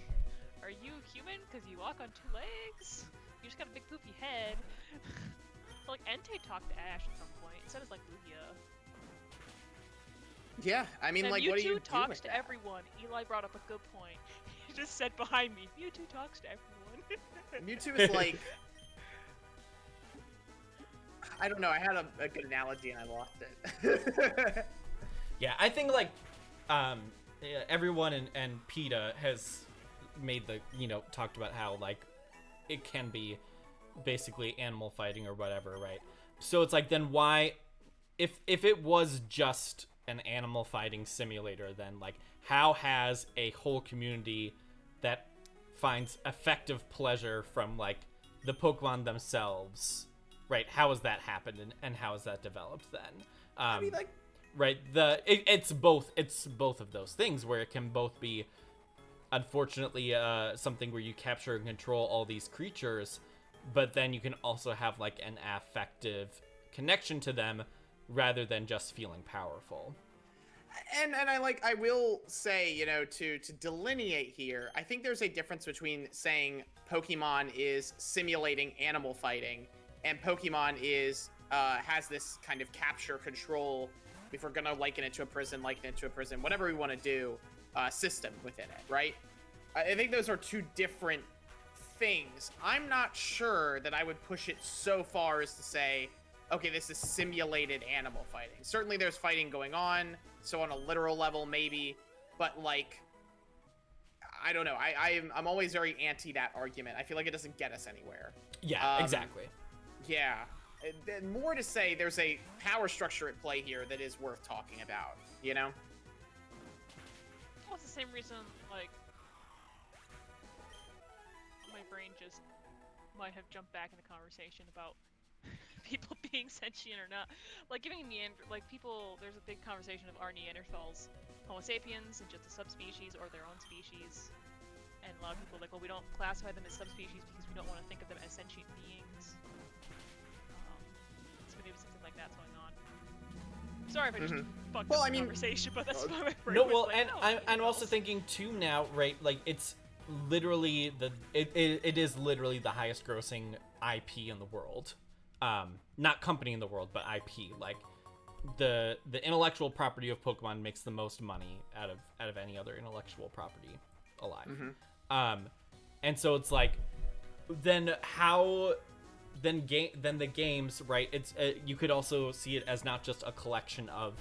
are you human because you walk on two legs? You just got a big poopy head. Like, Entei talked to Ash at some point. It said it's like Lugia. Yeah, I mean, and like, Mewtwo what do you do talks with to that? everyone. Eli brought up a good point. He just said behind me, Mewtwo talks to everyone. Mewtwo is like... I don't know, I had a good analogy and I lost it. Yeah, I think like everyone and PETA has made the talked about how like it can be basically animal fighting or whatever, right? So it's like, then why, if it was just an animal fighting simulator, then like how has a whole community that finds effective pleasure from like the Pokemon themselves, right? How has that happened and how has that developed then? I mean, like, right, it's both of those things where it can both be, unfortunately, something where you capture and control all these creatures, but then you can also have like an affective connection to them rather than just feeling powerful. And I will say, to delineate here, I think there's a difference between saying Pokemon is simulating animal fighting and Pokemon is has this kind of capture control, if we're gonna liken it to a prison, whatever we want to do, system within it, right? I think those are two different things. I'm not sure that I would push it so far as to say, okay, this is simulated animal fighting. Certainly there's fighting going on, so on a literal level, maybe, but like, I don't know. I'm always very anti that argument. I feel like it doesn't get us anywhere. Yeah, exactly. Yeah. More to say, there's a power structure at play here that is worth talking about, Well, it's the same reason, like, my my brain just might have jumped back in the conversation about people being sentient or not. Like giving people, there's a big conversation of are Neanderthals Homo sapiens and just a subspecies or their own species. And a lot of people are like, well, we don't classify them as subspecies because we don't want to think of them as sentient beings. So maybe something like that's going on. Sorry if I just fucked up the conversation, but that's why my brain No, was well, like, and I'm also thinking too now, right? Like it's literally it is literally the highest grossing IP in the world. Not company in the world, but IP. Like the intellectual property of Pokemon makes the most money out of any other intellectual property alive. And so it's like, then the games, right? It's you could also see it as not just a collection of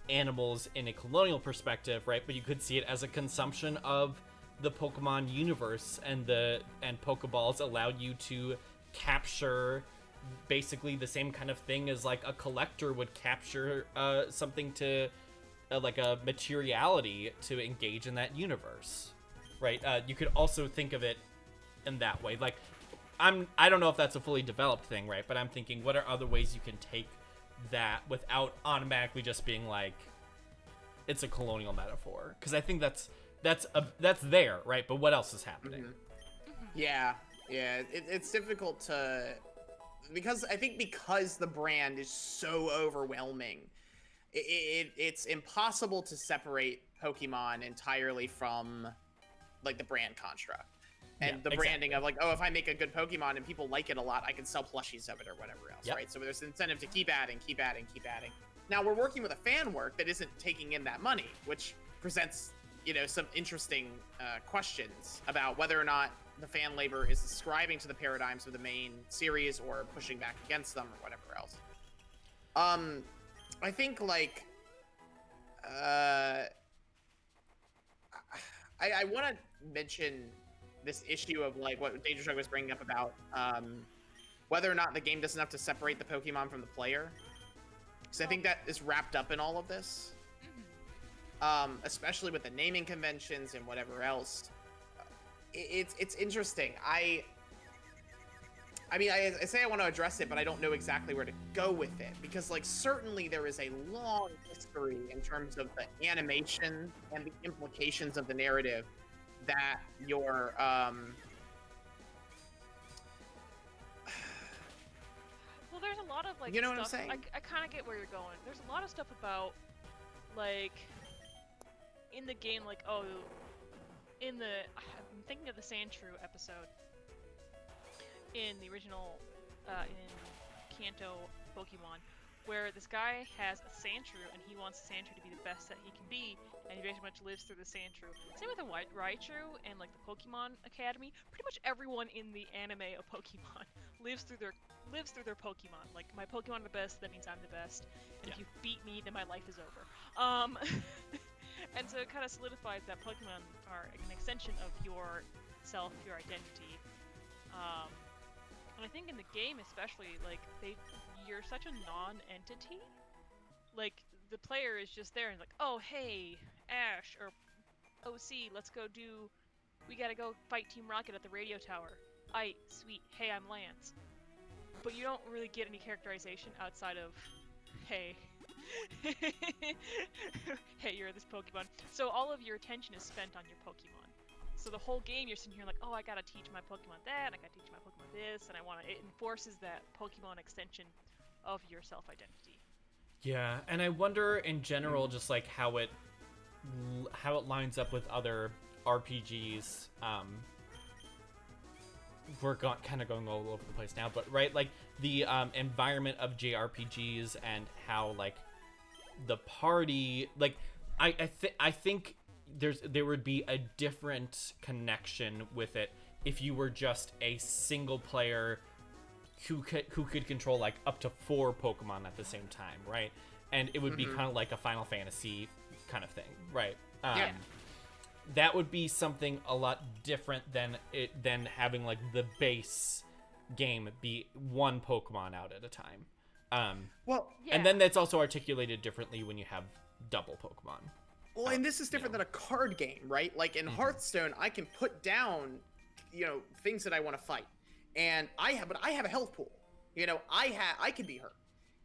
animals in a colonial perspective, right? But you could see it as a consumption of the Pokemon universe, and Pokeballs allow you to capture basically the same kind of thing as like a collector would capture something to like a materiality to engage in that universe, right? You could also think of it in that way. Like I don't know if that's a fully developed thing, right? But I'm thinking, what are other ways you can take that without automatically just being like it's a colonial metaphor? Because I think that's there, right? But what else is happening? Yeah, it's difficult to, because I think because the brand is so overwhelming, it's impossible to separate Pokemon entirely from like the brand construct and the branding of like, oh, if I make a good Pokemon and people like it a lot, I can sell plushies of it or whatever else, right? So there's an incentive to keep adding. Now we're working with a fan work that isn't taking in that money, which presents, some interesting questions about whether or not the fan labor is ascribing to the paradigms of the main series or pushing back against them or whatever else. I think like I want to mention this issue of like what Danger Shrug was bringing up about whether or not the game does enough to separate the Pokemon from the player. Because I think that is wrapped up in all of this, especially with the naming conventions and whatever else. It's interesting. I say I want to address it, but I don't know exactly where to go with it, because like certainly there is a long history in terms of the animation and the implications of the narrative that your well, there's a lot of like, you know stuff, what I'm saying? I kind of get where you're going. There's a lot of stuff about like in the game, like I'm thinking of the Sandshrew episode in the original in Kanto Pokemon, where this guy has a Sandshrew and he wants the Sandshrew to be the best that he can be, and he very much lives through the Sandshrew. Same with the Raichu and like the Pokemon Academy. Pretty much everyone in the anime of Pokemon lives through their Pokemon. Like, my Pokemon are the best, that means I'm the best, and if you beat me, then my life is over. And so it kind of solidifies that Pokemon are an extension of your self, your identity. And I think in the game especially, like, you're such a non-entity. Like, the player is just there and like, oh, hey, Ash, or OC, we gotta go fight Team Rocket at the radio tower. Aight, sweet, hey, I'm Lance. But you don't really get any characterization outside of, hey, hey, you're this Pokemon. So all of your attention is spent on your Pokemon. So the whole game, you're sitting here like, oh, I gotta teach my Pokemon that, and I gotta teach my Pokemon this, and it enforces that Pokemon extension of your self-identity. Yeah, and I wonder in general just like how it lines up with other RPGs. We're kind of going all over the place now, but right, like the environment of JRPGs and how like the party, like I think there would be a different connection with it if you were just a single player who could control like up to 4 Pokemon at the same time, right? And it would be kind of like a Final Fantasy kind of thing, right? Yeah. That would be something a lot different than having like the base game be 1 Pokemon out at a time. And then that's also articulated differently when you have double Pokemon. Well, and this is different than a card game, right? Like in Hearthstone, I can put down things that I want to fight, and I have a health pool. I could be hurt.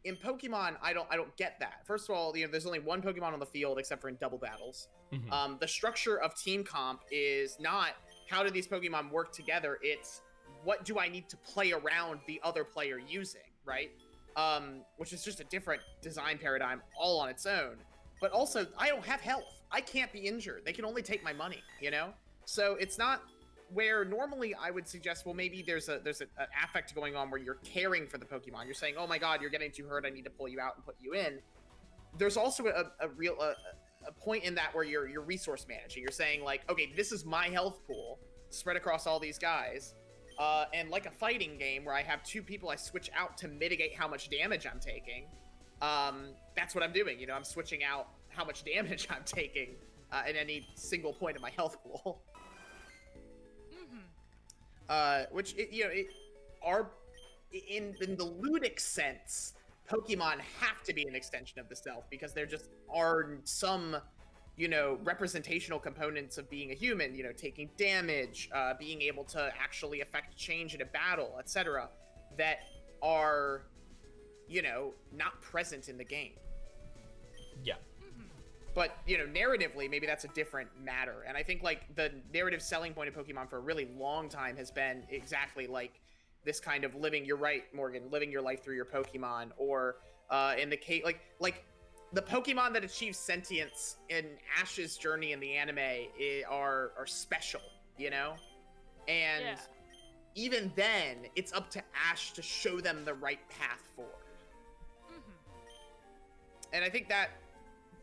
In Pokemon, I don't get that. First of all, there's only one Pokemon on the field except for in double battles. Mhm. The structure of team comp is not how do these Pokemon work together. It's what do I need to play around the other player using, right? Which is just a different design paradigm all on its own. But also, I don't have health. I can't be injured. They can only take my money, So it's not where normally I would suggest, well, maybe there's an affect going on where you're caring for the Pokemon. You're saying, oh my God, you're getting too hurt. I need to pull you out and put you in. There's also a real point in that where you're resource managing. You're saying like, okay, this is my health pool spread across all these guys. And like a fighting game where I have two people I switch out to mitigate how much damage I'm taking. That's what I'm doing. I'm switching out how much damage I'm taking at any single point in my health pool. Which in the ludic sense, Pokemon have to be an extension of the self because there just are some representational components of being a human, taking damage, being able to actually affect change in a battle, etc., that are, not present in the game. Yeah. But, narratively, maybe that's a different matter. And I think, like, the narrative selling point of Pokemon for a really long time has been exactly like this kind of you're right, Morgan, living your life through your Pokemon, or in the case, like, the Pokemon that achieve sentience in Ash's journey in the anime are special, And even then, it's up to Ash to show them the right path forward. And I think that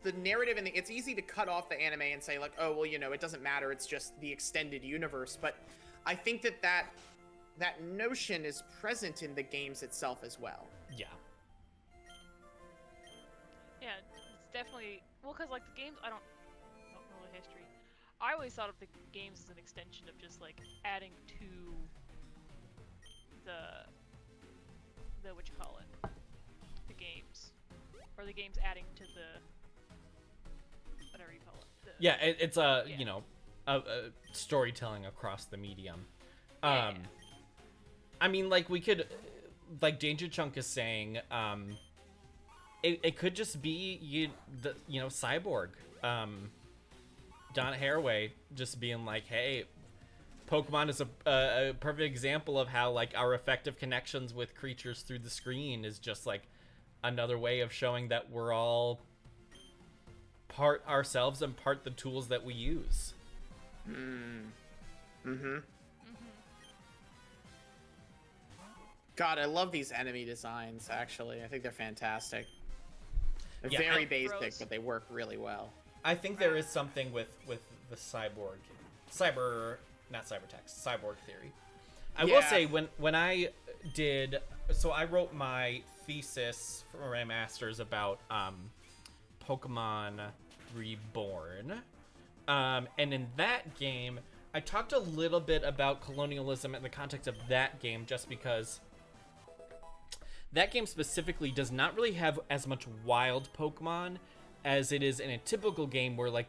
the narrative it's easy to cut off the anime and say like, oh, well, it doesn't matter. It's just the extended universe. But I think that notion is present in the games itself as well. Yeah. Yeah, it's definitely because like the games, I don't know the history. I always thought of the games as an extension of just like adding to the what you call it, the games, or the games adding to the whatever you call it. Yeah, it's a storytelling across the medium. I mean, like we could, like Danger Chunk is saying, it could just be Cyborg, Donna Haraway just being like, hey, Pokemon is a perfect example of how like our effective connections with creatures through the screen is just like another way of showing that we're all part ourselves and part the tools that we use. God, I love these enemy designs, actually. I think they're fantastic. They're Yeah, very basic, but they work really well. I think there is something with the cyborg theory. I will say when I did, so I wrote my thesis for my master's about Pokemon Reborn, and in that game I talked a little bit about colonialism in the context of that game, just because that game specifically does not really have as much wild Pokemon as it is in a typical game where like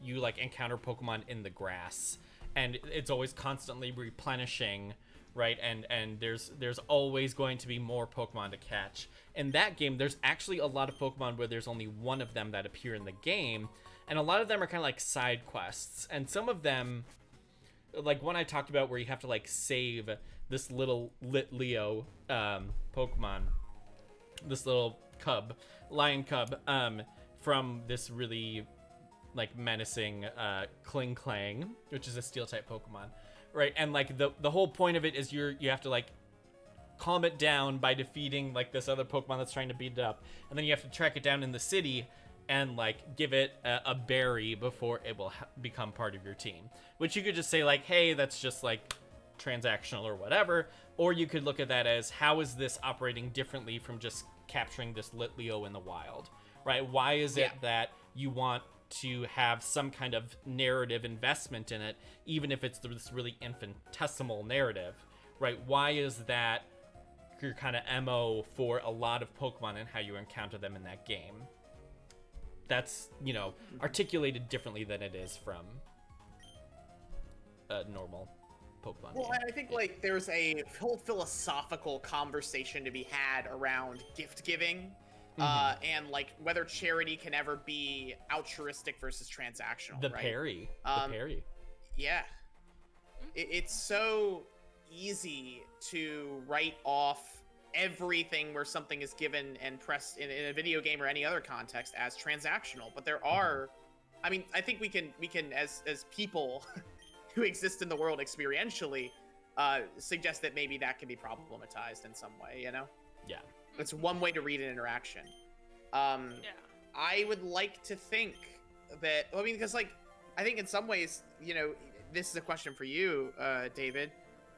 you like encounter Pokemon in the grass and it's always constantly replenishing, right? And there's always going to be more Pokemon to catch. In that game, there's actually a lot of Pokemon where there's only one of them that appear in the game, and a lot of them are kind of like side quests, and some of them, like one I talked about where you have to like save this little Litleo Pokemon, this little lion cub, from this really like menacing Kling Klang, which is a steel type Pokemon, right? And like the whole point of it is you have to like calm it down by defeating like this other Pokemon that's trying to beat it up, and then you have to track it down in the city and like give it a berry before it will become part of your team. Which you could just say like, hey, that's just like transactional or whatever, or you could look at that as, how is this operating differently from just capturing this Litleo in the wild, right? Why is it that you want to have some kind of narrative investment in it, even if it's this really infinitesimal narrative, right? Why is that your kind of MO for a lot of Pokemon and how you encounter them in that game? That's, articulated differently than it is from normal Pokemon Well, game. I think like there's a whole philosophical conversation to be had around gift giving, and like whether charity can ever be altruistic versus transactional. The right? parry. Um, The parry. Yeah, it's so easy to write off everything where something is given and pressed in a video game or any other context as transactional. But there are, I mean, I think we can as people who exist in the world experientially suggest that maybe that can be problematized in some way, you know? Yeah. It's one way to read an interaction. Yeah. I would like to think that, I mean, because like, I think in some ways, you know, this is a question for you, David.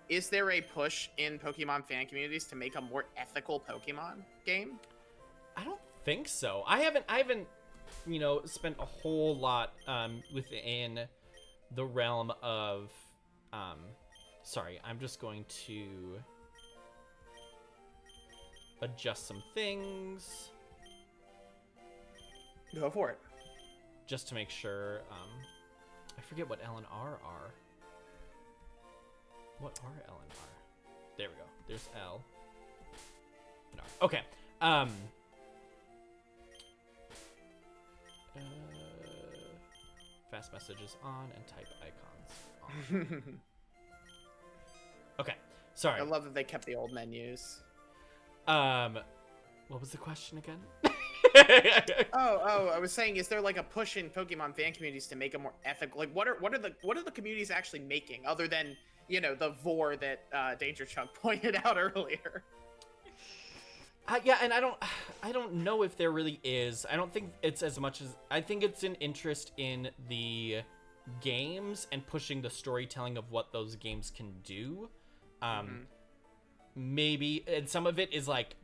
Is there a push in Pokemon fan communities to make a more ethical Pokemon game? I don't think so. I haven't, you know, spent a whole lot within the realm of sorry, I'm just going to adjust some things Go for it. just to make sure. I forget what L and R are. What are L and R? There we go. There's L and R. Okay. Fast messages on and type icons on. Okay. Sorry. I love that they kept the old menus. What was the question again? I was saying, is there like a push in Pokemon fan communities to make a more ethical? Like, what are the communities actually making other than, you know, the vor that Danger Chunk pointed out earlier? Yeah, and I don't know if there really is. I don't think it's as much as I think it's an interest in the games and pushing the storytelling of what those games can do. Maybe, and some of it is like,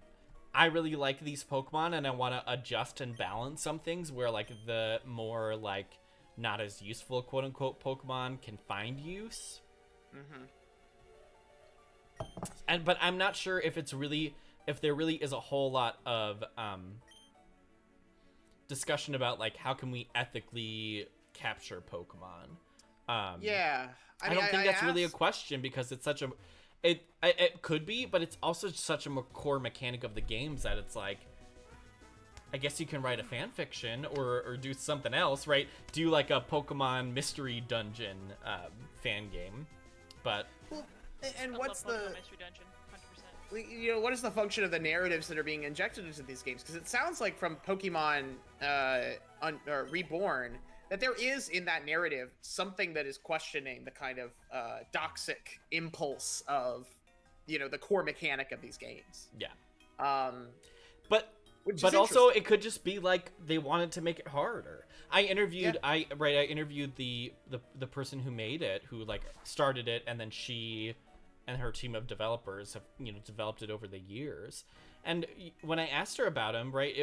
I really like these Pokemon and I want to adjust and balance some things where like the more like not as useful quote unquote Pokemon can find use. But I'm not sure if there really is a whole lot of discussion about like how can we ethically capture Pokemon. Yeah, I don't think that's really a question because it's such a it could be, but it's also such a core mechanic of the games that it's like, I guess you can write a fan fiction or do something else, right? Do like a Pokemon mystery dungeon fan game, but Well, and I what's love the Pokemon Mystery Dungeon? 100%. you know, what is the function of the narratives that are being injected into these games? Because it sounds like from Pokemon Reborn that there is in that narrative something that is questioning the kind of doxic impulse of, you know, the core mechanic of these games. yeah. Which But is also, interesting. it could just be like they wanted to make it harder. I interviewed the person who made it, who like started it, and then she and her team of developers have, you know, developed it over the years. And when I asked her about him, right,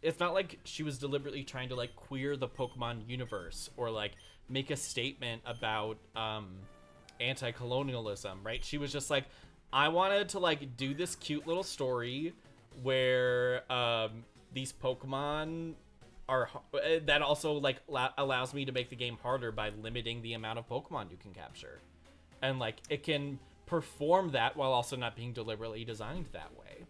it's not like she was deliberately trying to like queer the Pokemon universe or like make a statement about anti-colonialism, right? She was just like, I wanted to like do this cute little story where these Pokemon are that also like allows me to make the game harder by limiting the amount of Pokemon you can capture, and like it can perform that while also not being deliberately designed that way.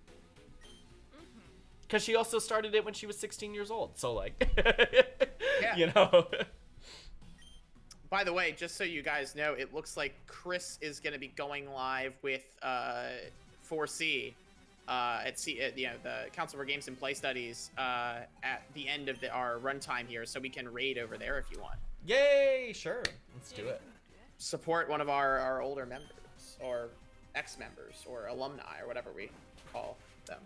Because she also started it when she was 16 years old, so like Yeah. you know. By the way, just so you guys know, it looks like Chris is going to be going live with 4C at the Council for Games and Play Studies at the end of our runtime here, so we can raid over there if you want. Yay! Sure, let's do it. Support one of our older members, or ex-members, or alumni, or whatever we call them.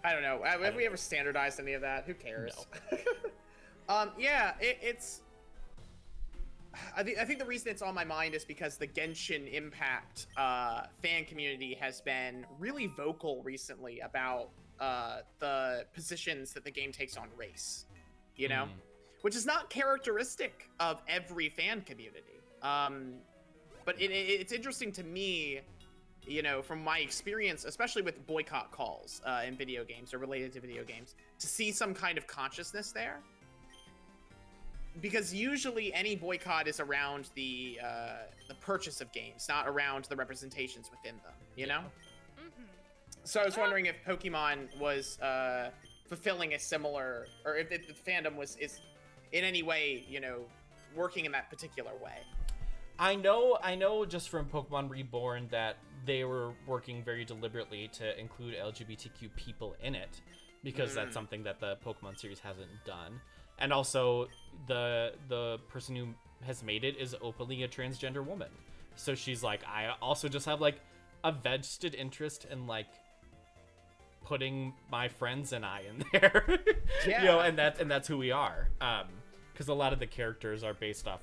I don't know. Have we ever standardized any of that? Who cares? No. Yeah, it's. I think the reason it's on my mind is because the Genshin Impact fan community has been really vocal recently about the positions that the game takes on race, you know, which is not characteristic of every fan community. But it's interesting to me, you know, from my experience, especially with boycott calls in video games or related to video games, to see some kind of consciousness there. because usually any boycott is around the purchase of games, not around the representations within them. You know. Mm-hmm. So I was wondering if Pokemon was fulfilling a similar, or if the fandom is in any way, working in that particular way. I know just from Pokemon Reborn that they were working very deliberately to include LGBTQ people in it, because that's something that the Pokemon series hasn't done. And also, the person who has made it is openly a transgender woman. So she's like, I also just have like a vested interest in like putting my friends and I in there. Yeah. And that's who we are. Because a lot of the characters are based off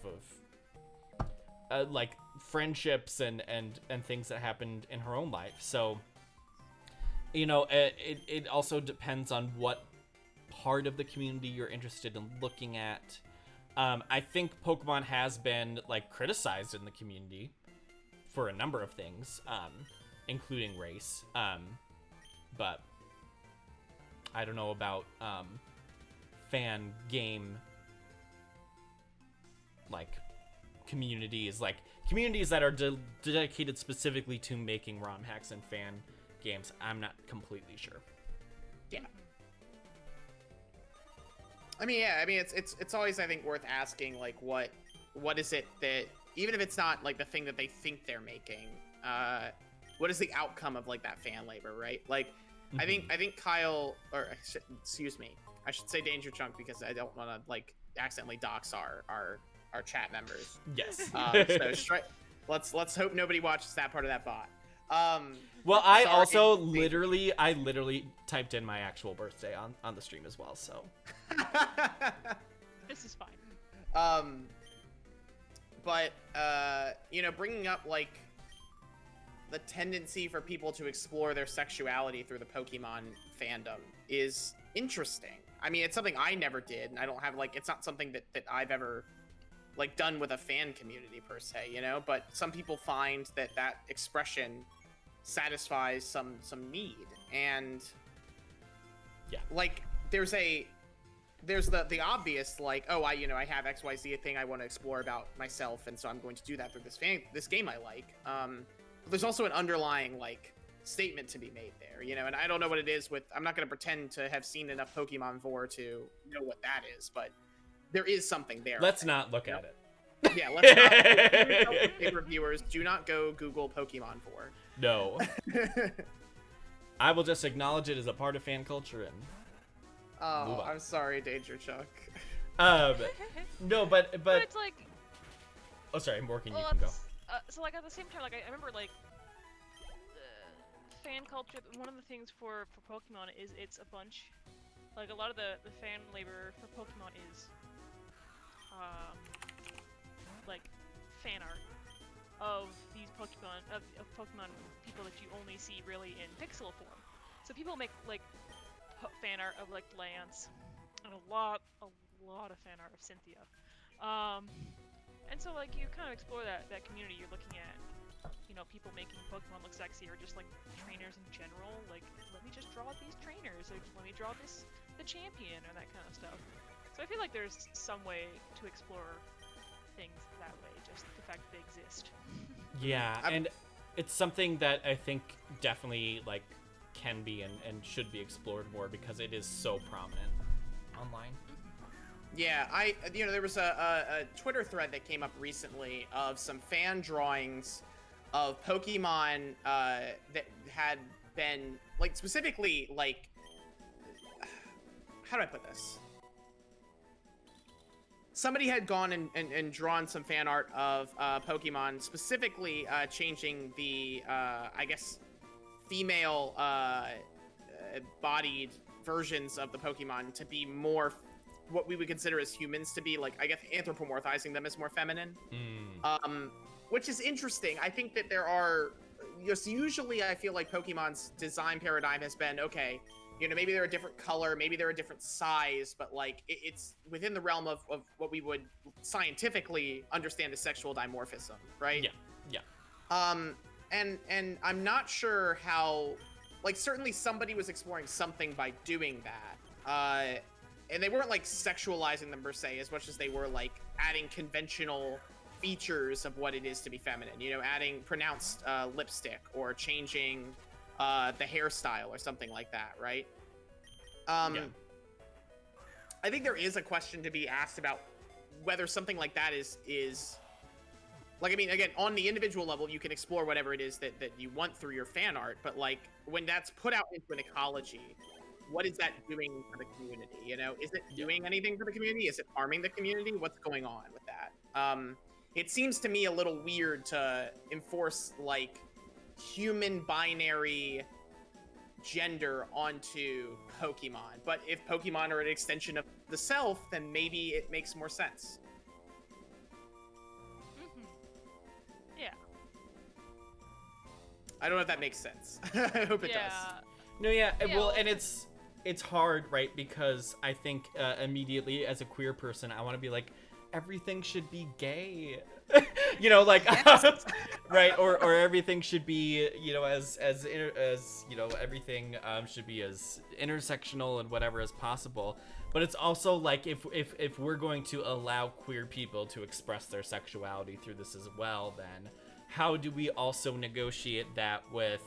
of like friendships and things that happened in her own life. So it also depends on what part of the community you're interested in looking at. I think Pokemon has been like criticized in the community for a number of things, including race. But I don't know about fan game like communities that are dedicated specifically to making ROM hacks and fan games. I'm not completely sure. Yeah. I mean, it's always, I think, worth asking, like, what is it that, even if it's not like the thing that they think they're making, what is the outcome of like that fan labor, right? Like, I think Kyle, or excuse me, I should say Danger Chunk because I don't want to like accidentally dox our chat members. Yes. Let's hope nobody watches that part of that bot. Well, I sorry, also literally typed in my actual birthday on the stream as well, so. This is fine. But bringing up like the tendency for people to explore their sexuality through the Pokemon fandom is interesting. I mean, it's something I never did, and I don't have like, it's not something that I've ever like done with a fan community per se, but some people find that expression satisfies some need, and yeah, like there's the obvious, like, oh, I have XYZ thing I want to explore about myself, and so I'm going to do that through this game I like. But there's also an underlying like statement to be made there, and I don't know what it is I'm not going to pretend to have seen enough Pokemon 4 to know what that is, but there is something there. Let's not look at it. Yeah, let's not. Big reviewers, do not go Google Pokemon 4. No. I will just acknowledge it as a part of fan culture and oh, I'm sorry, Danger Chuck. No, but it's like, oh, sorry, Morgan, well, you can go. So like at the same time, like I remember like fan culture. One of the things for Pokemon is it's a bunch. Like a lot of the fan labor for Pokemon is like fan art of these Pokemon of Pokemon people that you only see really in pixel form. So people make like fan art of like Lance and a lot of fan art of Cynthia. And so like you kind of explore that community. You're looking at people making Pokemon look sexy, or just like trainers in general. Like, let me just draw these trainers, or let me draw the champion, or that kind of stuff. So I feel like there's some way to explore things that way, just the fact that they exist. Yeah, and it's something that I think definitely like can be and should be explored more, because it is so prominent online. Yeah, there was a Twitter thread that came up recently of some fan drawings of Pokemon that had been like specifically like, how do I put this? Somebody had gone and drawn some fan art of Pokemon, specifically changing the I guess female bodied versions of the Pokemon to be more what we would consider as humans, to be like, I guess, anthropomorphizing them as more feminine. Which is interesting. I think that there are, usually I feel like Pokemon's design paradigm has been, okay, maybe they're a different color, maybe they're a different size, but like it's within the realm of what we would scientifically understand as sexual dimorphism, right? Yeah. And I'm not sure how, like, certainly somebody was exploring something by doing that. and they weren't like sexualizing them per se as much as they were like adding conventional features of what it is to be feminine. You know, adding pronounced lipstick or changing the hairstyle or something like that, right? Yeah. I think there is a question to be asked about whether something like that is like, I mean, again, on the individual level, you can explore whatever it is that you want through your fan art, but like when that's put out into an ecology, what is that doing for the community? You know, is it doing anything for the community? Is it harming the community? What's going on with that? It seems to me a little weird to enforce like human binary gender onto Pokemon, but if Pokemon are an extension of the self, then maybe it makes more sense. Yeah. I don't know if that makes sense. I hope it does. No, yeah, Yeah, well, well- and it's hard, right? Because I think immediately as a queer person, I want to be like, everything should be gay, you know, like, right? Or everything should be, you know, as you know, everything should be as intersectional and whatever as possible. But it's also like if we're going to allow queer people to express their sexuality through this as well, then how do we also negotiate that with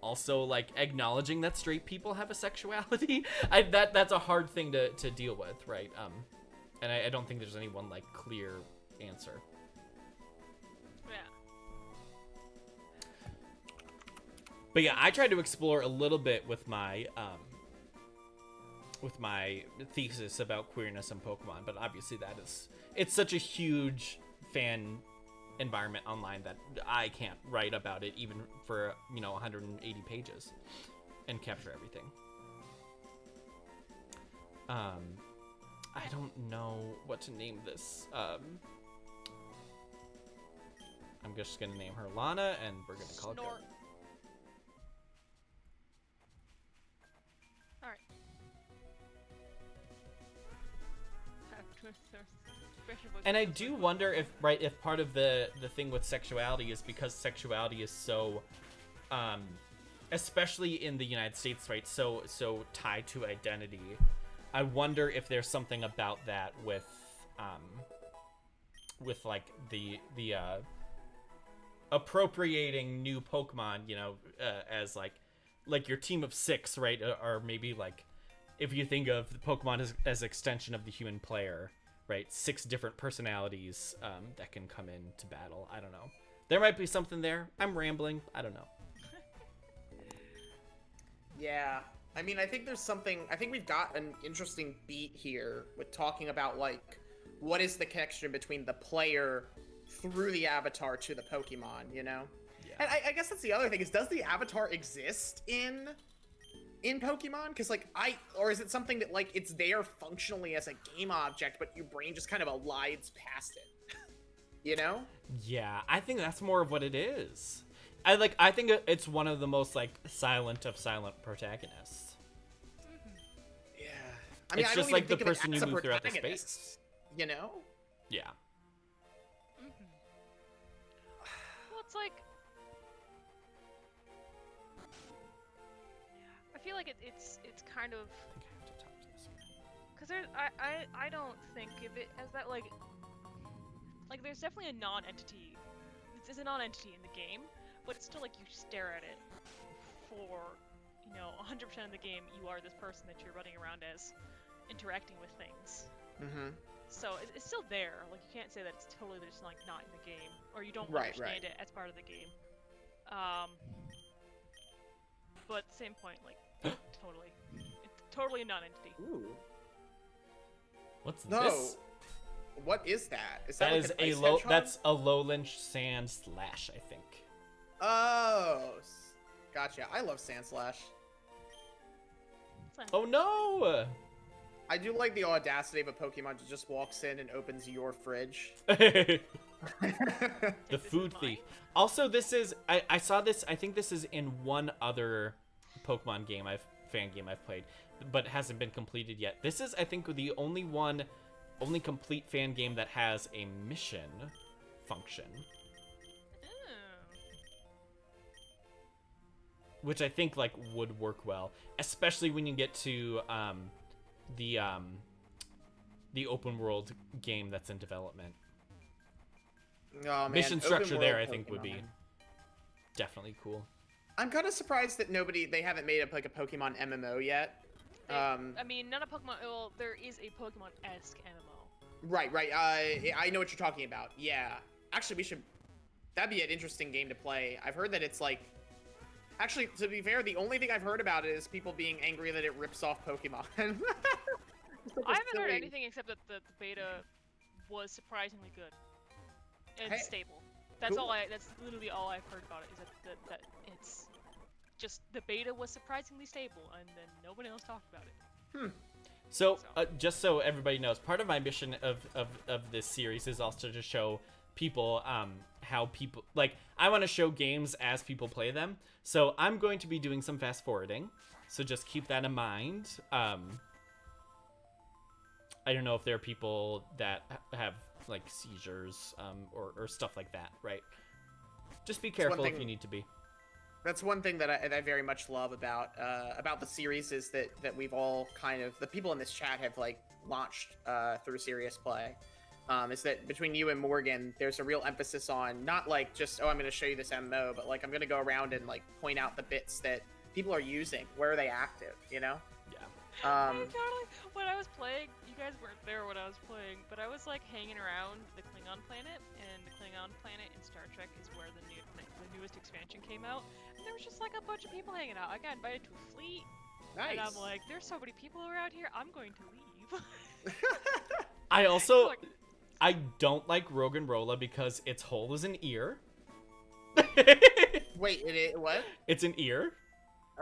also like acknowledging that straight people have a sexuality? That's a hard thing to deal with, right? And I don't think there's any one like clear answer. Yeah. But yeah, I tried to explore a little bit with my thesis about queerness in Pokemon, but obviously it's such a huge fan environment online that I can't write about it even for, you know, 180 pages and capture everything. I don't know what to name this. I'm just gonna name her Lana, and we're gonna call it Snort. good. Alright. And I do wonder if part of the thing with sexuality is because sexuality is so, especially in the United States, right, so tied to identity. I wonder if there's something about that with like the appropriating new Pokemon, you know, as like your team of 6, right, or maybe like if you think of the Pokemon as extension of the human player, right, 6 different personalities that can come into battle. I don't know. There might be something there. I'm rambling. I don't know. Yeah. I mean, I think we've got an interesting beat here with talking about, like, what is the connection between the player through the avatar to the Pokemon, you know? Yeah. And I guess that's the other thing, is does the avatar exist in Pokemon? Because, like, or is it something that, like, it's there functionally as a game object, but your brain just kind of elides past it? You know? Yeah, I think that's more of what it is. I think it's one of the most, like, silent of silent protagonists. Yeah. I mean, It's I just don't like even the think of it person as you a move throughout the protagonist, space. You know? Yeah. Well, it's like, I feel like it's kind of, I think I have to talk to this one. because I don't think of it as that, like there's definitely a non-entity. It's a non-entity in the game, but it's still like you stare at it for, you know, 100% of the game. You are this person that you're running around as, interacting with things. Mm-hmm. So it's still there. Like, you can't say that it's totally just like not in the game, or you don't Right, understand it as part of the game. But at the same point, like, totally, it's totally a non-entity. Ooh. What's No. this? What is that? Is that That like is an a ice low. hedgehog? That's a lowland sand slash, I think. Oh. Gotcha. I love Sandslash. It's fine. Oh no! I do like the audacity of a Pokemon that just walks in and opens your fridge. The This is food mine. thief. Also, this is I saw this. I think this is in one other Pokemon game fan game I've played, but hasn't been completed yet. This is, I think, the only complete fan game that has a mission function, Oh. which I think like would work well, especially when you get to the open world game that's in development. Oh, man. Mission Open structure there, I world think, would be Pokemon. definitely cool. I'm kind of surprised that they haven't made up like a Pokemon MMO yet. I mean, none of Pokemon. Well, there is a Pokemon-esque MMO. Right. I know what you're talking about. Yeah. Actually, that'd be an interesting game to play. I've heard that it's like, actually, to be fair, the only thing I've heard about it is people being angry that it rips off Pokemon. I haven't heard anything except that the beta was surprisingly good and stable. That's cool. That's literally all I've heard about it. Is that it's just the beta was surprisingly stable, and then nobody else talked about it. So, just so everybody knows, part of my mission of this series is also to show people how people, like, I want to show games as people play them. So I'm going to be doing some fast forwarding. So just keep that in mind. I don't know if there are people that have like seizures or stuff like that, right? Just be careful if you need to be. That's one thing that I very much love about the series is that we've all kind of, the people in this chat have like launched through Serious Play. Is that between you and Morgan, there's a real emphasis on not like just, oh, I'm going to show you this MMO, but like I'm going to go around and like point out the bits that people are using. Where are they active? You know? I totally. When I was playing, you guys weren't there when I was playing, but I was like hanging around the Klingon planet, and the Klingon planet in Star Trek is where the newest expansion came out, and there was just like a bunch of people hanging out. I got invited to a fleet, and I'm like, there's so many people around here, I'm going to leave. I also, I don't like Roggenrola because its hole is an ear. Wait, what? It's an ear.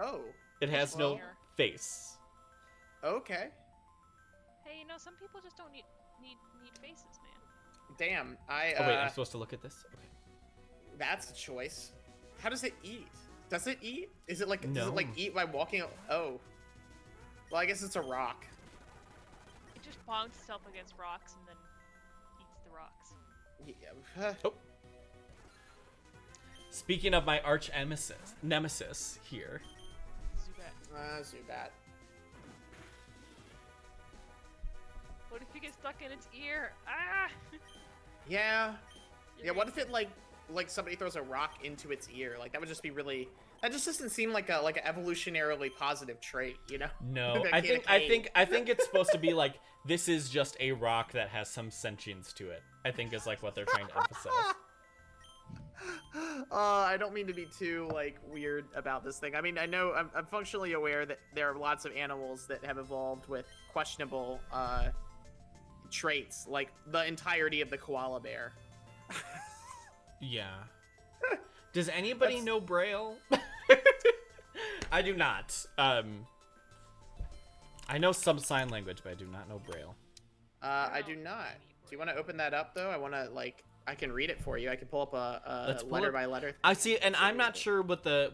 Oh. It has no face. Okay. Hey, you know, some people just don't need faces, man. Damn, Oh wait, I'm supposed to look at this? Okay. That's a choice. How does it eat? Does it eat? Is it like, no. Does it like eat by walking? Oh. Well, I guess it's a rock. It just bonks itself against rocks and then eats the rocks. Yeah. Oh. Speaking of my arch nemesis here. Zubat. Zubat. What if you get stuck in its ear? Ah! Yeah. Yeah, what if it like somebody throws a rock into its ear? Like that would just be really, that just doesn't seem like an evolutionarily positive trait, you know? No, I think it's supposed to be like, this is just a rock that has some sentience to it. I think is like what they're trying to emphasize. I don't mean to be too like weird about this thing. I mean, I know I'm functionally aware that there are lots of animals that have evolved with questionable traits, like the entirety of the koala bear. Yeah. Does anybody know Braille? I do not. I know some sign language, but I do not know Braille. I do not. Do you want to open that up though? I want to like, I can read it for you. I can pull up a letter by letter. I see, and I'm not sure with the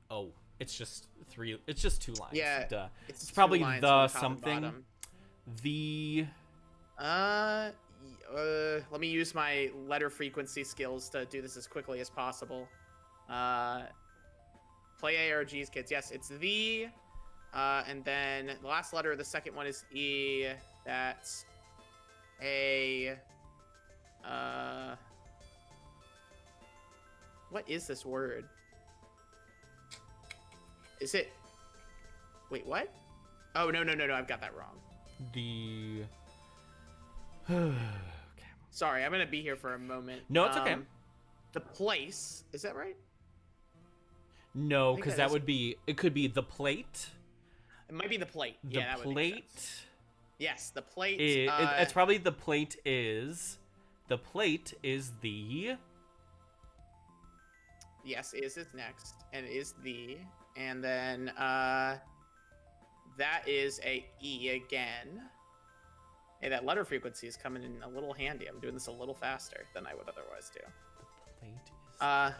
oh, it's just 2 lines. Yeah, Duh. It's probably lines the on top and something. bottom. The let me use my letter frequency skills to do this as quickly as possible. Play ARGs, kids. Yes, it's the and then the last letter of the second one is E. That's a what is this word? Is it, wait, what? Oh, no, I've got that wrong. The okay. Sorry, I'm gonna be here for a moment. No, it's okay. The place, is that right? No, because that would be, it could be the plate. It might be the plate. The yeah, that would make plate. sense. Yes, the plate. It's probably the plate is. The plate is the. Yes, is next, and is the, and then that is a E again. Hey, that letter frequency is coming in a little handy. I'm doing this a little faster than I would otherwise do. The plate is.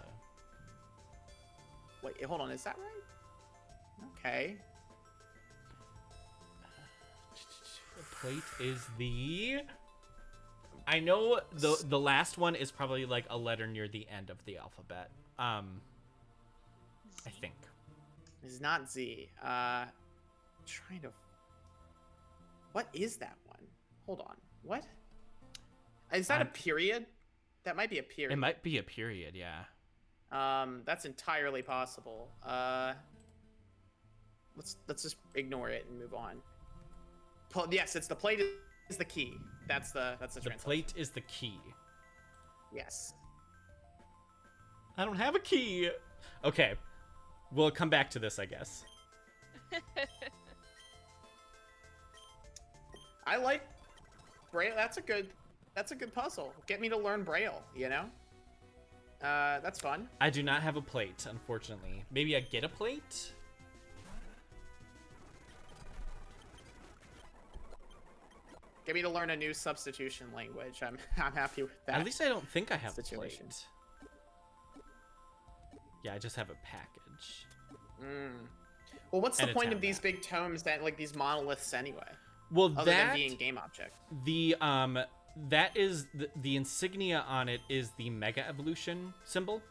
Wait, hold on. Is that right? Okay. The plate is the. I know the last one is probably like a letter near the end of the alphabet. I think. It's not Z. trying to. What is that one? Hold on. What? Is that a period? That might be a period. It might be a period, yeah. That's entirely possible. Let's just ignore it and move on. Yes, it's the plate is the key. That's the translation. Plate is the key. Yes. I don't have a key. Okay, we'll come back to this, I guess. I like Braille. That's a good puzzle. Get me to learn Braille, you know? That's fun. I do not have a plate, unfortunately. Maybe I get a plate? Get me to learn a new substitution language. I'm happy with that. At least I don't think I have a situation. plate. Yeah, I just have a package. Well, what's the And a point tab of these map. big tomes that like these monoliths anyway? Well, Other that than being game object. that is the insignia on it is the Mega Evolution symbol.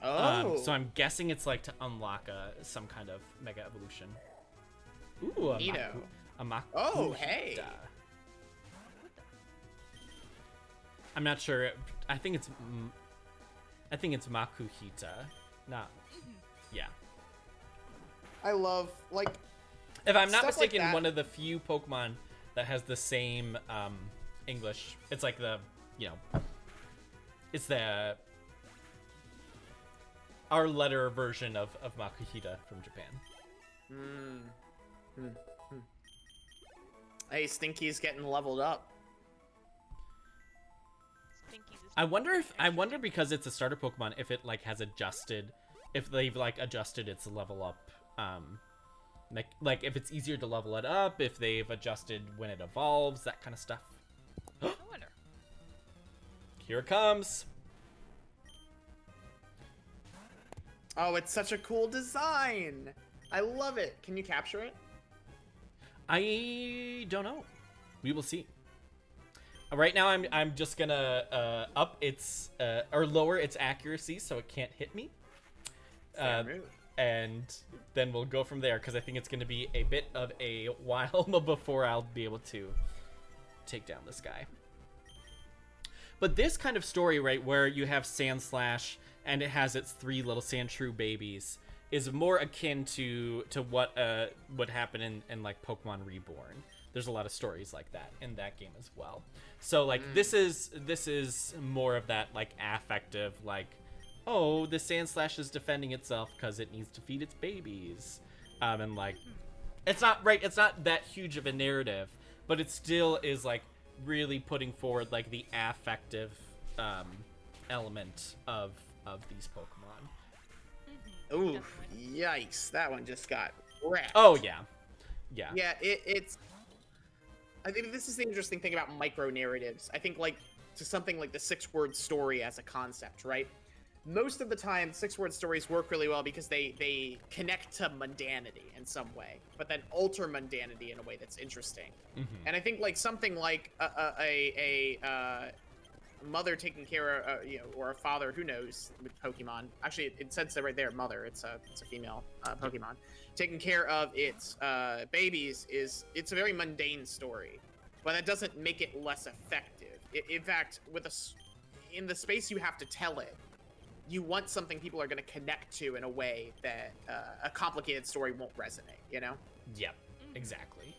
Oh. So I'm guessing it's like to unlock some kind of Mega Evolution. Ooh, a Neato. Makuhita. Oh, hey. I'm not sure. I think it's Makuhita. Not. Yeah. I love like. If I'm not Stuff like mistaken, that. one of the few Pokemon that has the same English. It's like the, it's the our letter version of Makuhita from Japan. Hey, Stinky's getting leveled up. Stinky's is I wonder because it's a starter Pokemon if it like has adjusted, if they've like adjusted its level up, like if it's easier to level it up, if they've adjusted when it evolves, that kind of stuff. I wonder. Here it comes. Oh, it's such a cool design. I love it. Can you capture it? I don't know. We will see. Right now, I'm just gonna up its or lower its accuracy so it can't hit me. Fair move. And then we'll go from there because I think it's gonna be a bit of a while before I'll be able to take down this guy. But this kind of story, right, where you have Sandslash and it has its 3 little Sandshrew babies, is more akin to what would happen in like Pokemon Reborn. There's a lot of stories like that in that game as well. So like this is more of that like affective, like, oh, the Sandslash is defending itself because it needs to feed its babies, and like it's not that huge of a narrative, but it still is like really putting forward like the affective element of these Pokemon. Ooh, Definitely. yikes! That one just got wrecked. Oh yeah. Yeah, it's. I think this is the interesting thing about micro narratives. I think like to something like the 6-word story as a concept, right? Most of the time, 6-word stories work really well because they connect to mundanity in some way, but then alter mundanity in a way that's interesting. And I think like something like a mother taking care of, or a father, who knows, with Pokemon. Actually, it says it right there, mother. It's a female Pokemon. Taking care of its babies it's a very mundane story, but that doesn't make it less effective. In fact, in the space you have to tell it, you want something people are going to connect to in a way that a complicated story won't resonate, you know? Yep, exactly.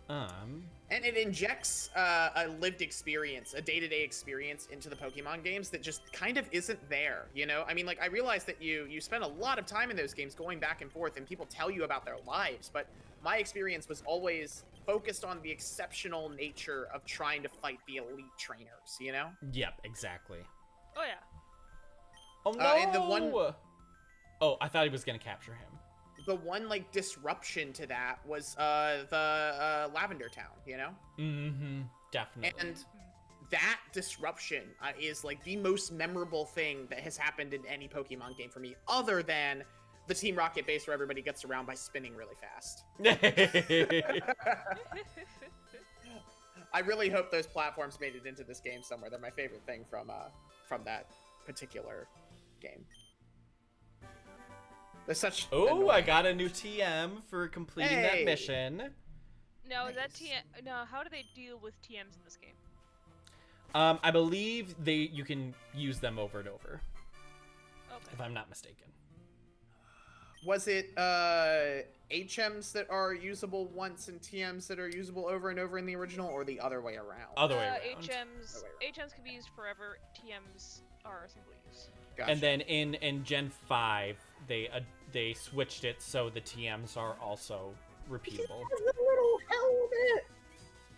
And it injects a lived experience, a day-to-day experience into the Pokemon games that just kind of isn't there, you know? I mean, like, I realize that you spend a lot of time in those games going back and forth, and people tell you about their lives, but my experience was always focused on the exceptional nature of trying to fight the elite trainers, you know? Yep, exactly. Oh yeah. Oh no! And the one- Oh, I thought he was gonna capture him. The one, like, disruption to that was the Lavender Town, you know? Definitely. And that disruption is, like, the most memorable thing that has happened in any Pokemon game for me, other than the Team Rocket base where everybody gets around by spinning really fast. I really hope those platforms made it into this game somewhere. They're my favorite thing from that particular game. There's such. Oh, I got a new TM for completing that Hey. mission. No, is that Nice. TM? No, how do they deal with TMs in this game? I believe you can use them over and over, Okay. if I'm not mistaken. Was it HMs that are usable once and TMs that are usable over and over in the original, or the other way around? Other way around. HMs can be used forever. TMs are single use. Gotcha. And then in Gen 5, they switched it so the TMs are also repeatable. little helmet.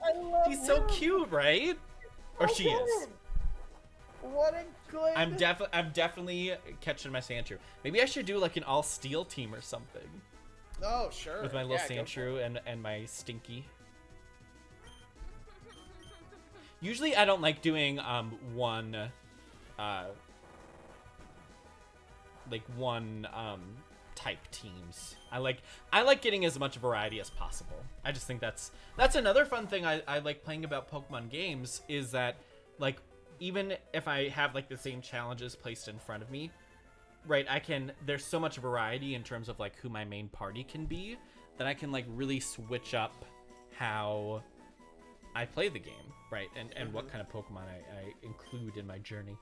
I love He's so cute, right? Or she is. What a good. I'm definitely catching my Sandshrew. Maybe I should do like an all steel team or something Oh sure. with my little Yeah, go for it. Sandshrew and my Stinky. Usually I don't like doing one type teams. I like getting as much variety as possible. I just think that's another fun thing I like playing about Pokemon games is that like even if I have like the same challenges placed in front of me, right, there's so much variety in terms of like who my main party can be that I can like really switch up how I play the game, right? And what kind of Pokemon I include in my journey.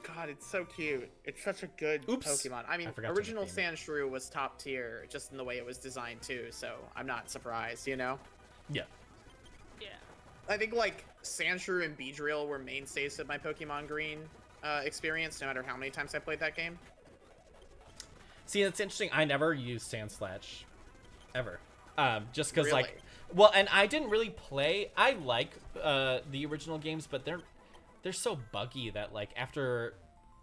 God, it's so cute. It's such a good Oops. Pokemon. I mean, I forgot to original name it. Sandshrew was top tier, just in the way it was designed too. So I'm not surprised, you know. Yeah. Yeah. I think like Sandshrew and Beedrill were mainstays of my Pokemon Green experience, no matter how many times I played that game. See, it's interesting. I never used Sandslash, ever. Just because, Really? like, well, and I didn't really play. I like the original games, but they're so buggy that like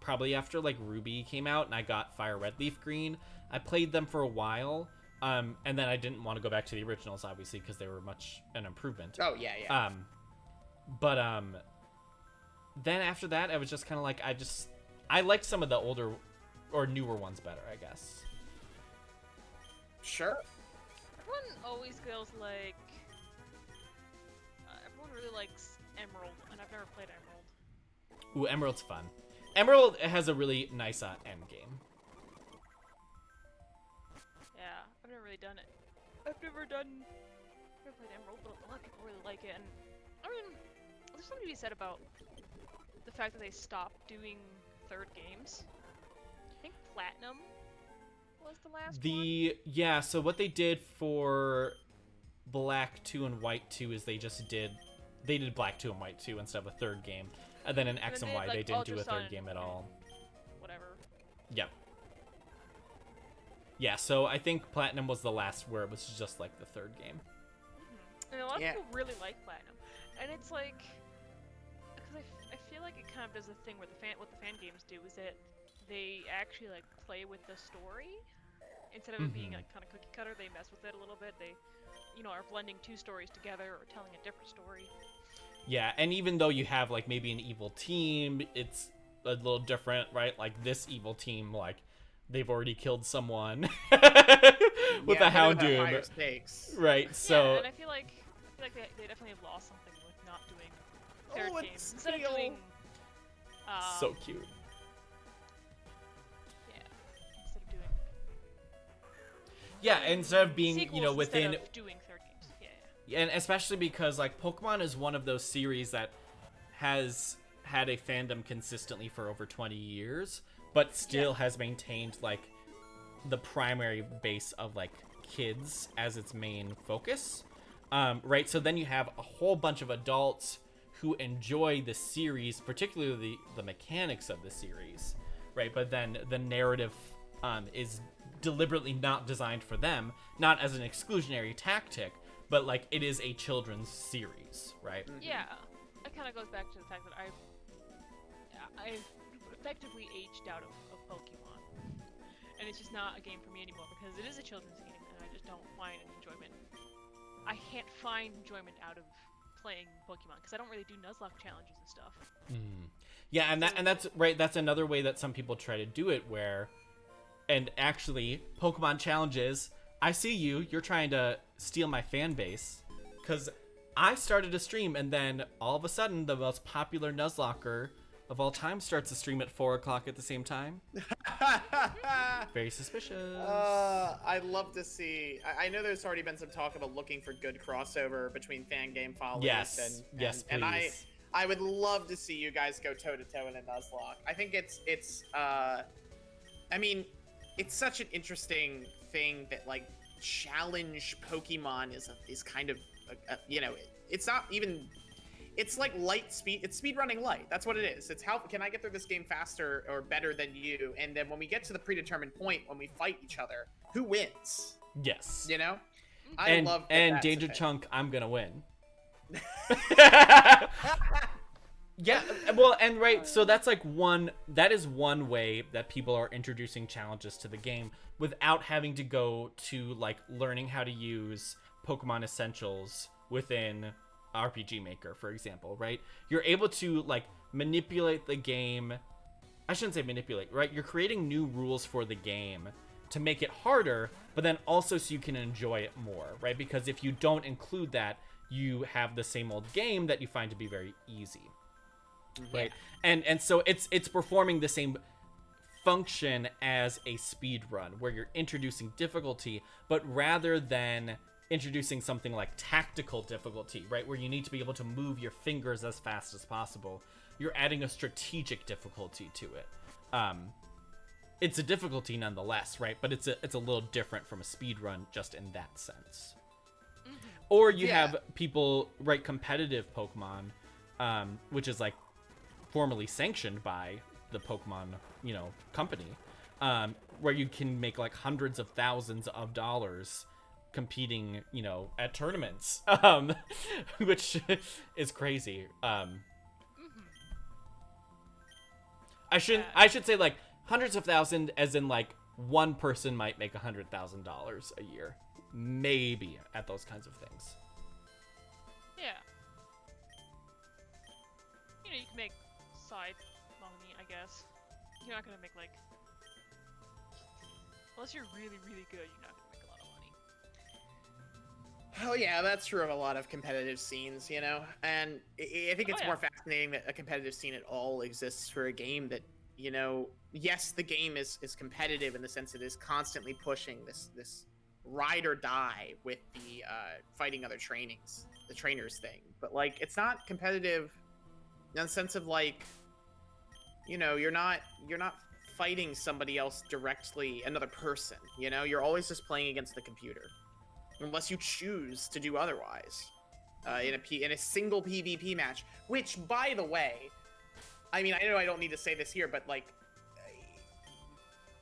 probably after like Ruby came out and I got Fire Red Leaf Green, I played them for a while, and then I didn't want to go back to the originals, obviously, because they were much an improvement. Oh yeah, yeah. But then after that, I was just kind of like I liked some of the older or newer ones better, I guess. Sure. Everyone always feels like everyone really likes Emerald, and I've never played Emerald. Ooh, Emerald's fun. Emerald has a really nice end game. Yeah, I've never really done it. I've never played Emerald, but a lot of people really like it. And I mean, there's something to be said about the fact that they stopped doing third games. I think Platinum was the last one. Yeah, so what they did for Black 2 and White 2 is they did Black 2 and White 2 instead of a third game. And then in X and then Y, they they did, didn't like, do a Ultra Sun third game at all. Whatever. Yep. Yeah, so I think Platinum was the last where it was just like the third game. And a lot Yeah. of people really like Platinum, and it's like, because I feel like it kind of does the thing where what the fan games do is that they actually like play with the story instead of it being like kind of cookie cutter. They mess with it a little bit. They, are blending two stories together or telling a different story. Yeah, and even though you have like maybe an evil team, it's a little different, right? Like this evil team, like they've already killed someone with Yeah, a Houndoom, higher stakes. right? So Yeah, and I feel like they definitely have lost something with not doing third Oh, games it's instead of Theo. doing. so cute. Yeah, instead of doing Yeah, instead of being, sequels within instead of doing third games. Yeah. and especially because like Pokemon is one of those series that has had a fandom consistently for over 20 years, but still has maintained like the primary base of like kids as its main focus, right? So then you have a whole bunch of adults who enjoy the series, particularly the mechanics of the series, right? But then the narrative is deliberately not designed for them, not as an exclusionary tactic, but like it is a children's series, right? Yeah, it kind of goes back to the fact that I've effectively aged out of Pokemon, and it's just not a game for me anymore because it is a children's game, and I just don't find enjoyment. I can't find enjoyment out of playing Pokemon because I don't really do Nuzlocke challenges and stuff. Yeah, and that's right. That's another way that some people try to do it, where, and actually, Pokemon challenges. I see you. You're trying to steal my fan base, because I started a stream and then all of a sudden the most popular Nuzlocker of all time starts a stream at 4 o'clock at the same time. Very suspicious. I'd love to see. I know there's already been some talk about looking for good crossover between fan game Follies Yes, and yes, and please. I would love to see you guys go toe to toe in a Nuzlocke. I think it's I mean, it's such an interesting thing that like challenge Pokemon is kind of you know, it's not even. It's like it's speedrunning light. That's what it is. It's how can I get through this game faster or better than you? And then when we get to the predetermined point, when we fight each other, who wins? Yes. You know? And love that and that's a Danger thing. Chunk, I'm gonna win. Yeah, well, and right, so that's like that is one way that people are introducing challenges to the game without having to go to like learning how to use Pokemon Essentials within RPG Maker, for example, right? You're able to like manipulate the game. I shouldn't say manipulate, right? You're creating new rules for the game to make it harder, but then also so you can enjoy it more, right? Because if you don't include that, you have the same old game that you find to be very easy. Right. And so it's performing the same function as a speed run where you're introducing difficulty, but rather than introducing something like tactical difficulty, right, where you need to be able to move your fingers as fast as possible, you're adding a strategic difficulty to it. It's a difficulty nonetheless, right? But it's a little different from a speed run just in that sense. Or you have people write competitive Pokemon, which is like formally sanctioned by the Pokemon, company, where you can make like hundreds of thousands of dollars competing, at tournaments, which is crazy. I should say like hundreds of thousands, as in like one person might make $100,000 a year, maybe, at those kinds of things. Yeah. You can make side money, I guess. You're not gonna make like, unless you're really, really good, you're not gonna make a lot of money. Oh yeah, that's true of a lot of competitive scenes, and I think it's more fascinating that a competitive scene at all exists for a game that, yes, the game is competitive in the sense it is constantly pushing this ride or die with the fighting other the trainers thing, but like it's not competitive in the sense of like, you're not fighting somebody else directly, another person, you're always just playing against the computer. Unless you choose to do otherwise, in a single PvP match. Which, by the way, I mean, I know I don't need to say this here, but like,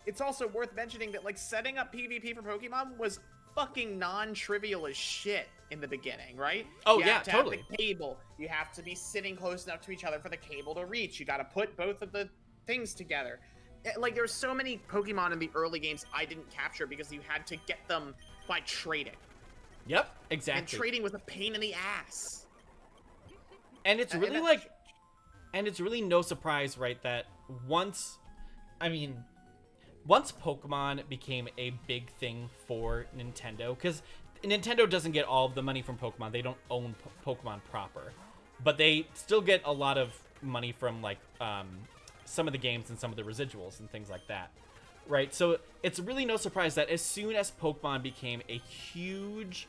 it's also worth mentioning that like setting up PvP for Pokemon was fucking non-trivial as shit in the beginning, right? Oh you yeah, have to totally. Have the cable. You have to be sitting close enough to each other for the cable to reach. You got to put both of the things together. Like, there's so many Pokemon in the early games I didn't capture because you had to get them by trading. Yep, exactly. And trading was a pain in the ass. And it's really it's really no surprise, right, that once Pokemon became a big thing for Nintendo, because Nintendo doesn't get all of the money from Pokemon. They don't own Pokemon proper, but they still get a lot of money from like some of the games and some of the residuals and things like that. Right, so it's really no surprise that as soon as Pokemon became a huge,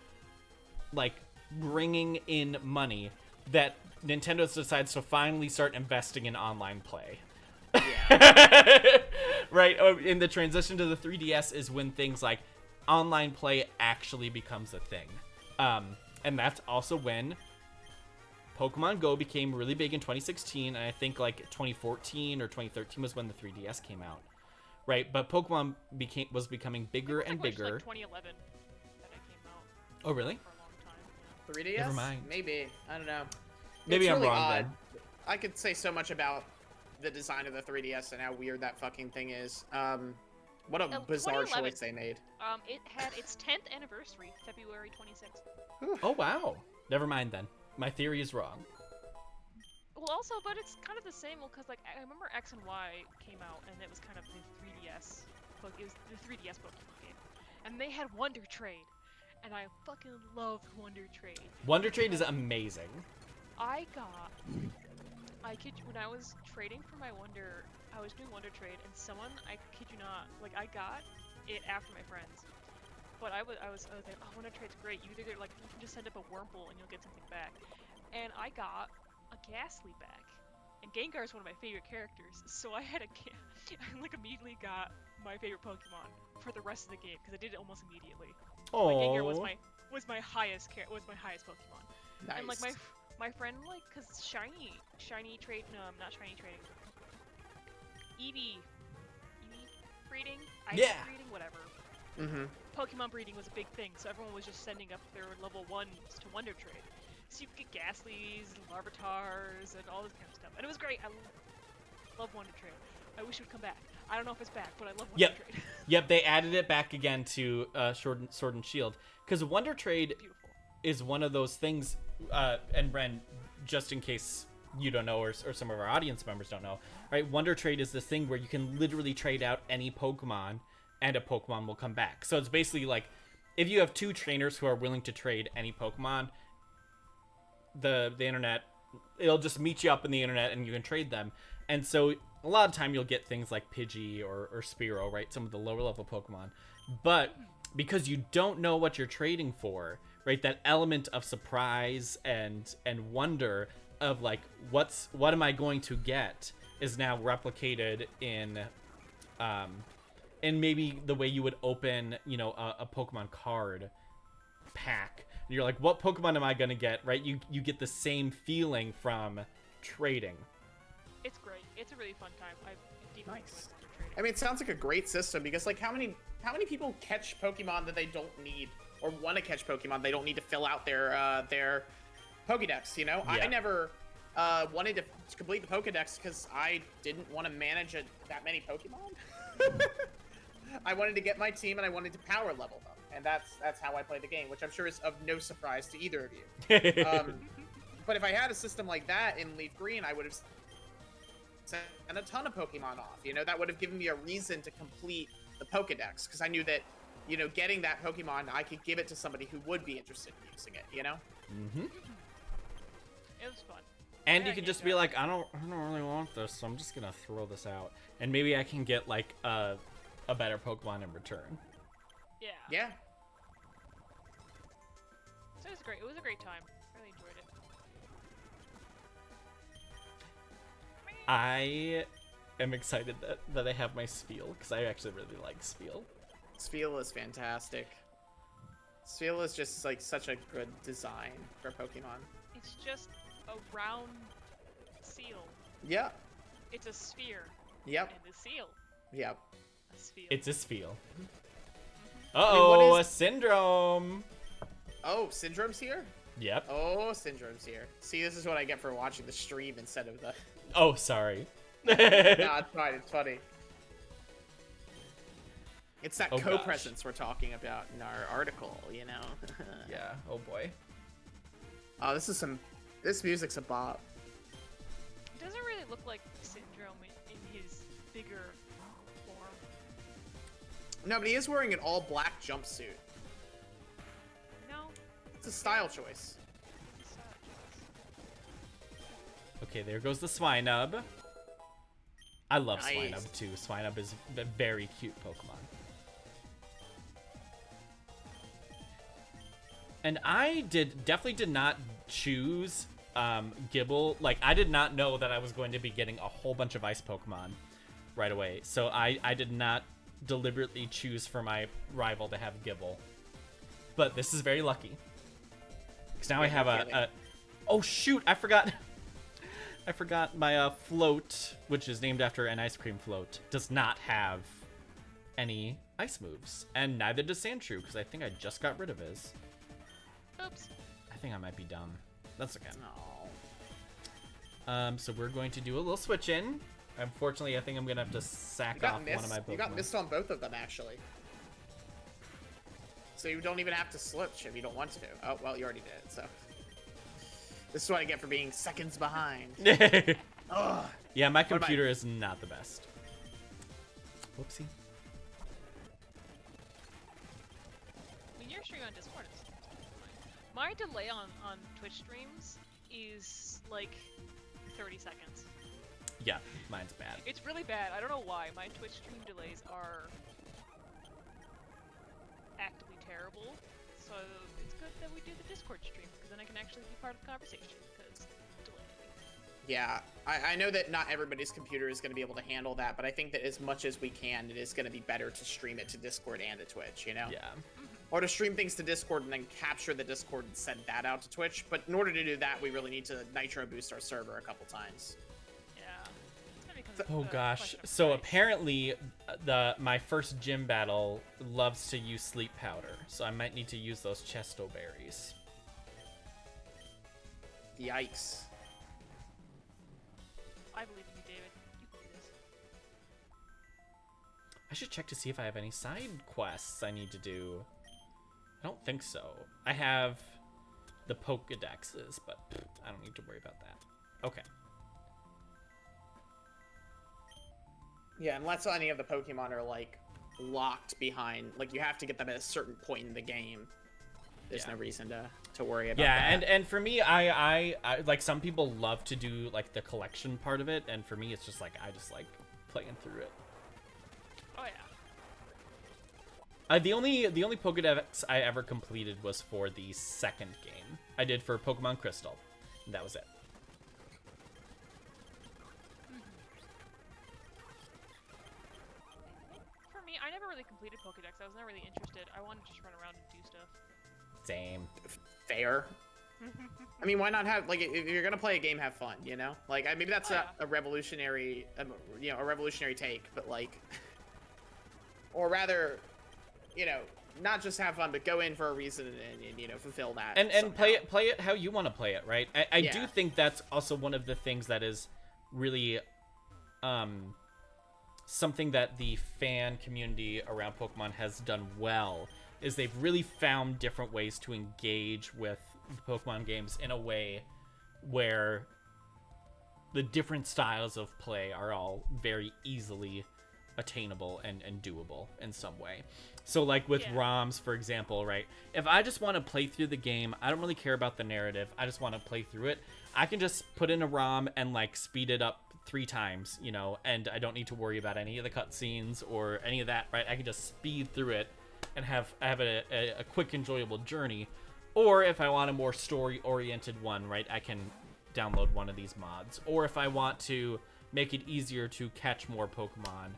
like, bringing in money, that Nintendo decides to finally start investing in online play. Yeah. Right, in the transition to the 3DS is when things like online play actually becomes a thing. And that's also when Pokemon Go became really big in 2016, and I think like 2014 or 2013 was when the 3DS came out. Right, but Pokemon was becoming bigger and bigger. Like 2011 that it came out. Oh, really? For a long time. 3DS? Never mind. Maybe. I don't know. Maybe it's I'm really wrong odd. then. I could say so much about the design of the 3DS and how weird that fucking thing is. What a bizarre choice they made. It had its 10th anniversary, February 26th. Oh, wow. Never mind then. My theory is wrong. Well, also, but it's kind of the same, because like I remember X and Y came out, and it was kind of the 3DS. It was the 3DS Pokemon game, and they had Wonder Trade, and I fucking loved Wonder Trade. Wonder Trade is amazing. I when I was trading for my Wonder, I was doing Wonder Trade, and someone, I kid you not, like, I got it after my friends. But I was like, oh, Wonder Trade's great. You either, like, you can just send up a Wurmple and you'll get something back. And I got a Ghastly back. And Gengar is one of my favorite characters, so I had I, like, immediately got my favorite Pokemon for the rest of the game, because I did it almost immediately. Oh. Like, Gengar was my highest Pokemon. Nice. And like my friend, like, cause shiny trade, no, not shiny trading. Eevee breeding, ice breeding, whatever. Mm-hmm. Pokemon breeding was a big thing, so everyone was just sending up their level 1s to Wonder Trade. So you could get Ghastlies, Larvitars, and all this kind of stuff. And it was great. I love Wonder Trade. I wish it would come back. I don't know if it's back, but I love Wonder Trade. Yep, they added it back again to Sword and Shield. Because Wonder Trade is one of those things, and Ren, just in case you don't know, or some of our audience members don't know, right? Wonder Trade is this thing where you can literally trade out any Pokemon, and a Pokemon will come back. So it's basically like, if you have two trainers who are willing to trade any Pokemon, the internet, it'll just meet you up in the internet and you can trade them. And so a lot of time you'll get things like Pidgey or Spearow, right? Some of the lower level Pokemon. But because you don't know what you're trading for, right? That element of surprise and wonder of like, what am I going to get is now replicated in maybe the way you would open, you know, a Pokemon card pack. And you're like, what Pokemon am I gonna get, right? You get the same feeling from trading. It's great. It's a really fun time. I deeply enjoyed Wonder Trading. I mean, it sounds like a great system, because like how many people catch Pokemon that they don't need, or want to catch Pokemon they don't need to fill out their Pokédex, you know? Yeah. I never wanted to complete the Pokédex because I didn't want to manage that many Pokemon. I wanted to get my team and I wanted to power level them, and that's how I play the game, which I'm sure is of no surprise to either of you. But if I had a system like that in Leaf Green, I would have sent a ton of Pokemon off. You know, that would have given me a reason to complete the Pokédex, because I knew that, you know, getting that Pokemon, I could give it to somebody who would be interested in using it, you know? Mm-hmm. It was fun. And you could just be like, I don't really want this, so I'm just gonna throw this out, and maybe I can get like a better Pokemon in return. Yeah. Yeah. So it was great. It was a great time. I really enjoyed it. I am excited that I have my Spheal, because I actually really like Spheal. Spheal is fantastic. Spheal is just like such a good design for Pokemon. It's just a round seal. Yep. It's a sphere. Yep. And a seal. Yep. A sphere. It's a Spheal. I mean, Uh-oh, what a is- Syndrome! Oh, Syndrome's here? Yep. Oh, Syndrome's here. See, this is what I get for watching the stream instead of the... Oh, sorry. Nah, it's fine. It's funny. It's that Oh, gosh. co-presence we're talking about in our article, you know? Yeah, oh boy. Oh, this music's a bop. It doesn't really look like Syndrome in his bigger form. No, but he is wearing an all-black jumpsuit. No. It's a style choice. It's not. Okay, there goes the Swinub. I love Nice. Swinub too. Swinub is a very cute Pokemon. And I definitely did not choose Gibble. Like, I did not know that I was going to be getting a whole bunch of ice Pokemon right away. So I did not deliberately choose for my rival to have Gibble. But this is very lucky. Because now I have a... Oh, shoot! I forgot... I forgot my float, which is named after an ice cream float, does not have any ice moves. And neither does Sandshrew, because I think I just got rid of his. Oops. I think I might be dumb. That's okay. Oh. So we're going to do a little switch in. Unfortunately, I think I'm going to have to sack off one of my Pokemon. You got missed on both of them, actually. So you don't even have to switch if you don't want to. Oh, well, you already did, so... This is what I get for being seconds behind. Ugh. Yeah, my What am I- computer is not the best. Whoopsie. When you're streaming on Discord, it's fine. My delay on Twitch streams is like 30 seconds. Yeah, mine's bad. It's really bad. I don't know why. My Twitch stream delays are actively terrible. So it's good that we do the Discord stream, because then I can actually be part of the conversation, because delay. Yeah, I know that not everybody's computer is going to be able to handle that, but I think that as much as we can, it is going to be better to stream it to Discord and to Twitch, you know? Yeah. Or to stream things to Discord and then capture the Discord and send that out to Twitch. But in order to do that, we really need to nitro boost our server a couple times. Yeah. It's gonna become Oh a gosh. question of So price. apparently, my first gym battle loves to use sleep powder, so I might need to use those chesto berries. Yikes. I believe in you, David. You can do this. I should check to see if I have any side quests I need to do. I don't think so. I have the Pokedexes, but I don't need to worry about that. Okay. Yeah, unless any of the Pokemon are, like, locked behind. Like, you have to get them at a certain point in the game. There's Yeah. no reason to worry about Yeah, that. and for me, I like, some people love to do like the collection part of it, and for me, it's just like I just like playing through it. Oh yeah. The only Pokedex I ever completed was for the second game. I did for Pokemon Crystal, and that was it. For me, I never really completed Pokedex. I was never really interested. I wanted to just run around and do stuff. Same. Fair. I mean, why not have, like, if you're gonna play a game, have fun, you know? Like, maybe that's Oh, yeah. a revolutionary, you know, a revolutionary take, but, like, or rather, you know, not just have fun, but go in for a reason and you know, fulfill that. And somehow. play it how you want to play it, right? I do Yeah. think that's also one of the things that is really something that the fan community around Pokemon has done well, is they've really found different ways to engage with the Pokemon games in a way where the different styles of play are all very easily attainable and doable in some way. So like with Yeah. ROMs, for example, right? If I just want to play through the game, I don't really care about the narrative, I just want to play through it, I can just put in a ROM and like speed it up 3 times, you know, and I don't need to worry about any of the cutscenes or any of that, right? I can just speed through it and have a quick, enjoyable journey. Or if I want a more story-oriented one, right, I can download one of these mods. Or if I want to make it easier to catch more Pokemon,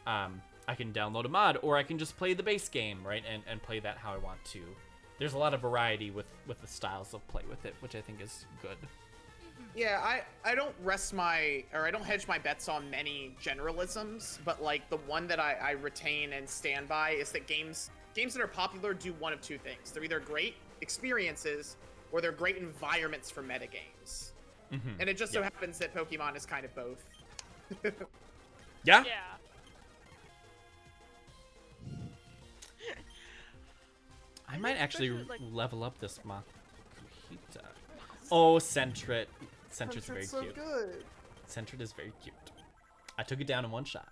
I can download a mod, or I can just play the base game, right, and play that how I want to. There's a lot of variety with the styles of play with it, which I think is good. Yeah, I don't I don't hedge my bets on many generalisms, but like the one that I retain and stand by is that games that are popular do one of 2 things. They're either great experiences or they're great environments for metagames. Mm-hmm. And it just so happens that Pokemon is kind of both. Yeah? Yeah. I might actually especially, like- level up this Makuhita. Oh, Sentret. Sentret's very so cute. good. Sentret is very cute. I took it down in one shot.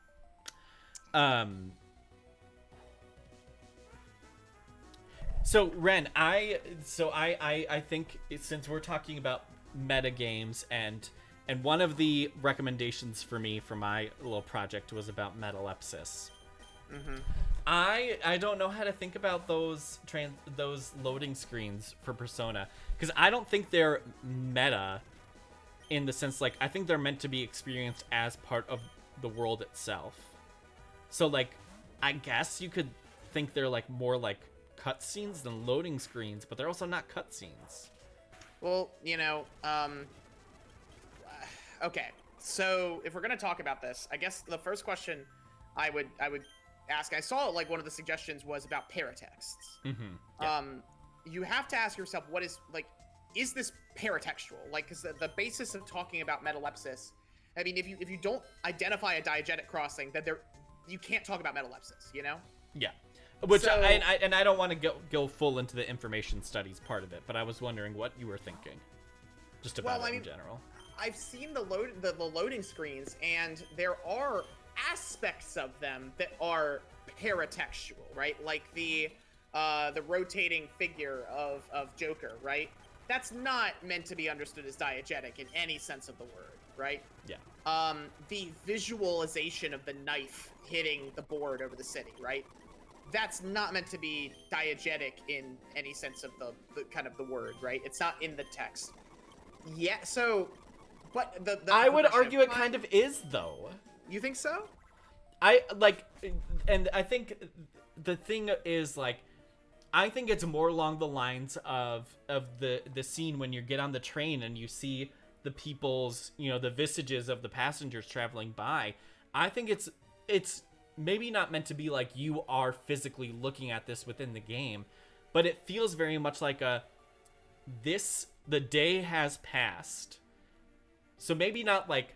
So Ren, I think since we're talking about meta games and one of the recommendations for me for my little project was about metalepsis. Mm-hmm. I don't know how to think about those loading screens for Persona, because I don't think they're meta in the sense, like, I think they're meant to be experienced as part of the world itself. So like, I guess you could think they're like more like cutscenes than loading screens, but they're also not cutscenes. Well, you know, okay. So if we're gonna talk about this, I guess the first question I would ask, I saw like one of the suggestions was about paratexts. Mm-hmm. You have to ask yourself, what is, like, is this paratextual? Like, because the basis of talking about metalepsis, I mean, if you don't identify a diegetic crossing, then you can't talk about metalepsis, you know? Yeah. Which So- I don't want to go full into the information studies part of it, but I was wondering what you were thinking, just about Well, it I in mean, general. I've seen the loading screens, and there are aspects of them that are paratextual, right? Like the rotating figure of Joker, right? That's not meant to be understood as diegetic in any sense of the word. right? Yeah. The visualization of the knife hitting the board over the city, right? That's not meant to be diegetic in any sense of the kind of the word, right? It's not in the text. Yeah, so, but the I would progression argue it time- kind of is, though. You think so? I like, and I think the thing is, like, I think it's more along the lines of the scene when you get on the train and you see the people's, you know, the visages of the passengers traveling by. I think it's maybe not meant to be like you are physically looking at this within the game, but it feels very much like the day has passed. So maybe not like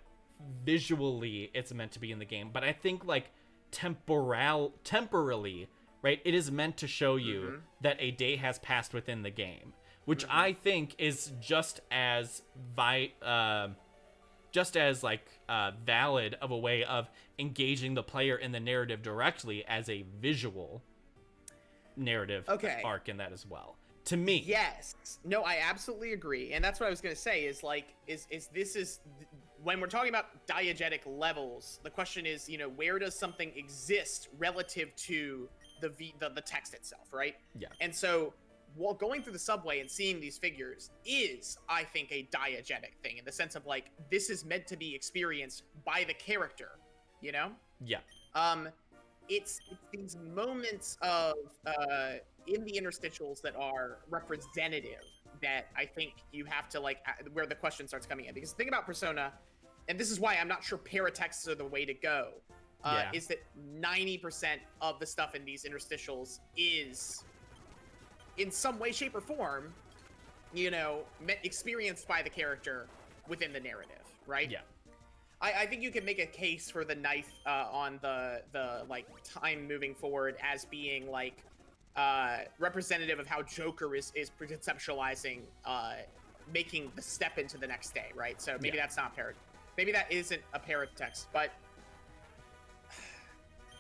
visually it's meant to be in the game, but I think like temporally, right, it is meant to show you that a day has passed within the game, which I think is just as valid of a way of engaging the player in the narrative directly as a visual narrative arc in that as well. To me. Yes. No, I absolutely agree. And that's what I was going to say is like, when we're talking about diegetic levels, the question is, you know, where does something exist relative to the text itself, right? Yeah. And so while going through the subway and seeing these figures is, I think, a diegetic thing in the sense of like, this is meant to be experienced by the character, you know? Yeah. It's these moments of in the interstitials that are representative that I think you have to like where the question starts coming in, because the thing about Persona, and this is why I'm not sure paratexts are the way to go, is that 90% of the stuff in these interstitials is in some way, shape, or form, you know, experienced by the character within the narrative, right? Yeah. I think you can make a case for the knife on the like time moving forward as being like representative of how Joker is conceptualizing making the step into the next day, right? So maybe that's not maybe that isn't a paratext, but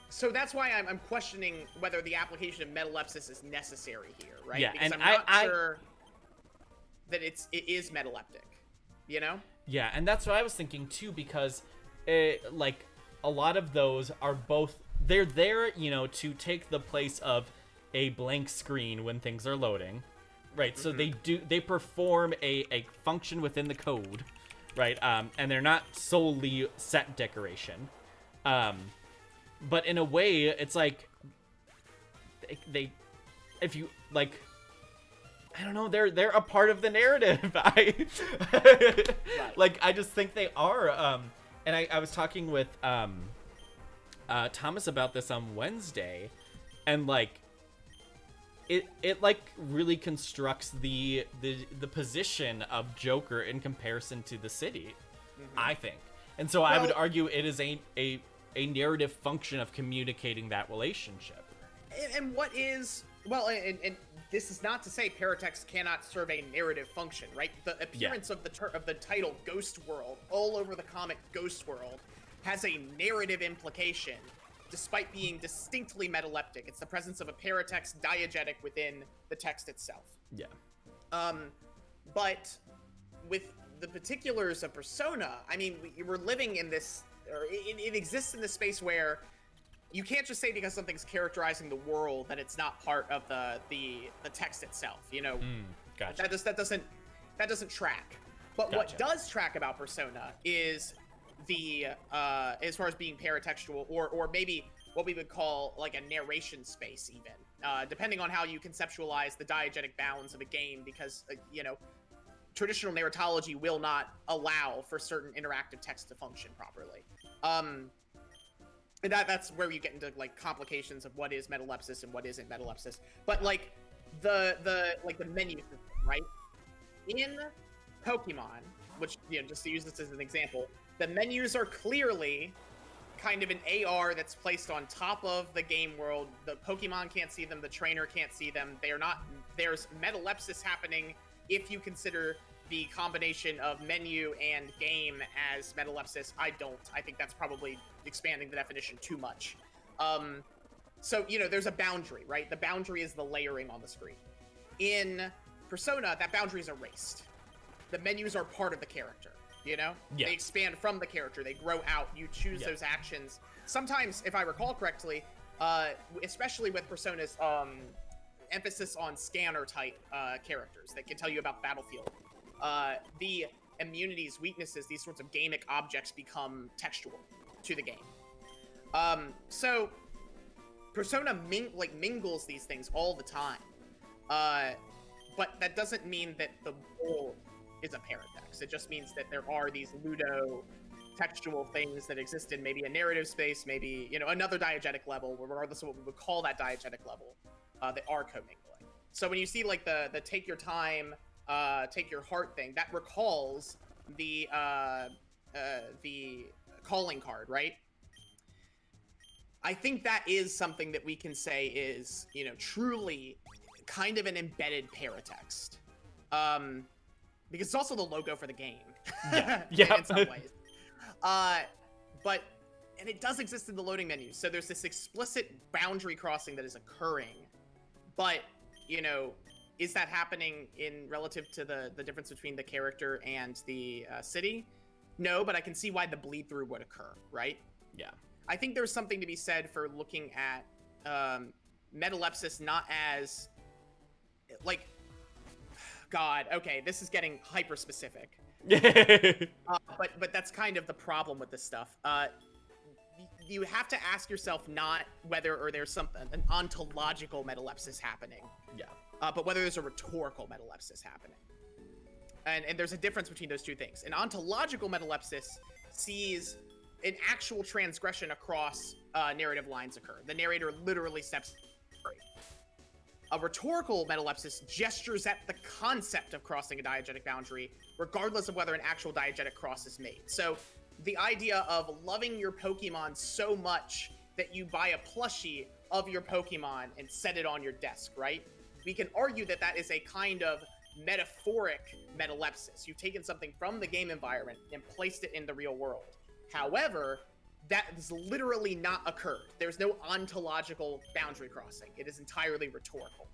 so that's why I'm questioning whether the application of metalepsis is necessary here, right? Yeah, because and I'm not sure that it is metaleptic, you know? Yeah, and that's what I was thinking too, because like a lot of those are both, they're there, you know, to take the place of a blank screen when things are loading, right? So they perform a function within the code, right? And they're not solely set decoration. But in a way, it's like they if you like, I don't know, they're a part of the narrative. Like, I just think they are. And I was talking with Thomas about this on Wednesday, and like it like really constructs the position of Joker in comparison to the city, I think. And so I would argue it is a narrative function of communicating that relationship. And what is, well, and this is not to say paratext cannot serve a narrative function, right? The appearance of the title Ghost World all over the comic Ghost World has a narrative implication, despite being distinctly metaleptic. It's the presence of a paratext diegetic within the text itself. Yeah. But with the particulars of Persona, I mean, we're living in this, or it exists in this space where you can't just say because something's characterizing the world that it's not part of the text itself. You know, Gotcha. that doesn't track. But what does track about Persona is the as far as being paratextual, or maybe what we would call like a narration space, even depending on how you conceptualize the diegetic bounds of a game, because you know, traditional narratology will not allow for certain interactive text to function properly. And that's where you get into like complications of what is metalepsis and what isn't metalepsis. But like the menu system, right? In Pokemon, which, you know, just to use this as an example, the menus are clearly kind of an AR that's placed on top of the game world. The Pokemon can't see them, the trainer can't see them. They are not, there's metalepsis happening if you consider the combination of menu and game as metalepsis. I don't. I think that's probably expanding the definition too much. So, you know, there's a boundary, right? The boundary is the layering on the screen. In Persona, that boundary is erased. The menus are part of the character. You know, Yeah. they expand from the character. They grow out. You choose those actions. Sometimes, if I recall correctly, especially with Persona's emphasis on scanner type characters that can tell you about the battlefield, the immunities, weaknesses, these sorts of gamic objects become textual to the game. So Persona mingles these things all the time. But that doesn't mean that the world is a paradox. It just means that there are these ludo textual things that exist in maybe a narrative space, maybe, you know, another diegetic level, regardless of what we would call that diegetic level, that are commingling. So when you see like the take your time, take your heart thing, that recalls the calling card, right? I think that is something that we can say is, you know, truly kind of an embedded paratext. Because it's also the logo for the game. Yeah. In some ways. And it does exist in the loading menus. So there's this explicit boundary crossing that is occurring. But, you know, is that happening in relative to the difference between the character and the city? No, but I can see why the bleed through would occur, right? Yeah. I think there's something to be said for looking at metalepsis not as, like, God, okay, this is getting hyper specific. But that's kind of the problem with this stuff. You have to ask yourself not whether or there's an ontological metalepsis happening. Yeah. But whether there's a rhetorical metalepsis happening. And there's a difference between those two things. An ontological metalepsis sees an actual transgression across narrative lines occur. The narrator literally steps straight. A rhetorical metalepsis gestures at the concept of crossing a diegetic boundary, regardless of whether an actual diegetic cross is made. So the idea of loving your Pokemon so much that you buy a plushie of your Pokemon and set it on your desk, right? We can argue that that is a kind of metaphoric metalepsis. You've taken something from the game environment and placed it in the real world. However, that has literally not occurred. There's no ontological boundary crossing. It is entirely rhetorical.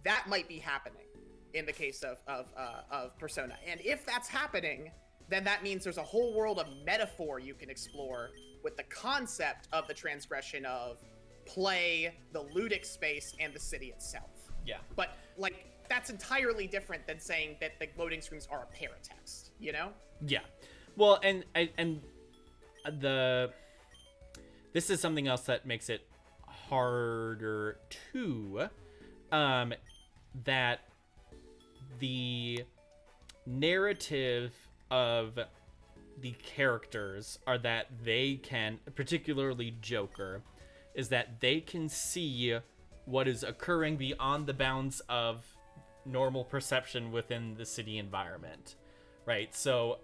That might be happening in the case of Persona. And if that's happening, then that means there's a whole world of metaphor you can explore with the concept of the transgression of play, the ludic space, and the city itself. Yeah. But, like, that's entirely different than saying that the loading screens are a paratext, you know? Yeah. Well, and this is something else that makes it harder too, that the narrative of the characters are that they can, particularly Joker, is that they can see what is occurring beyond the bounds of normal perception within the city environment, right? So,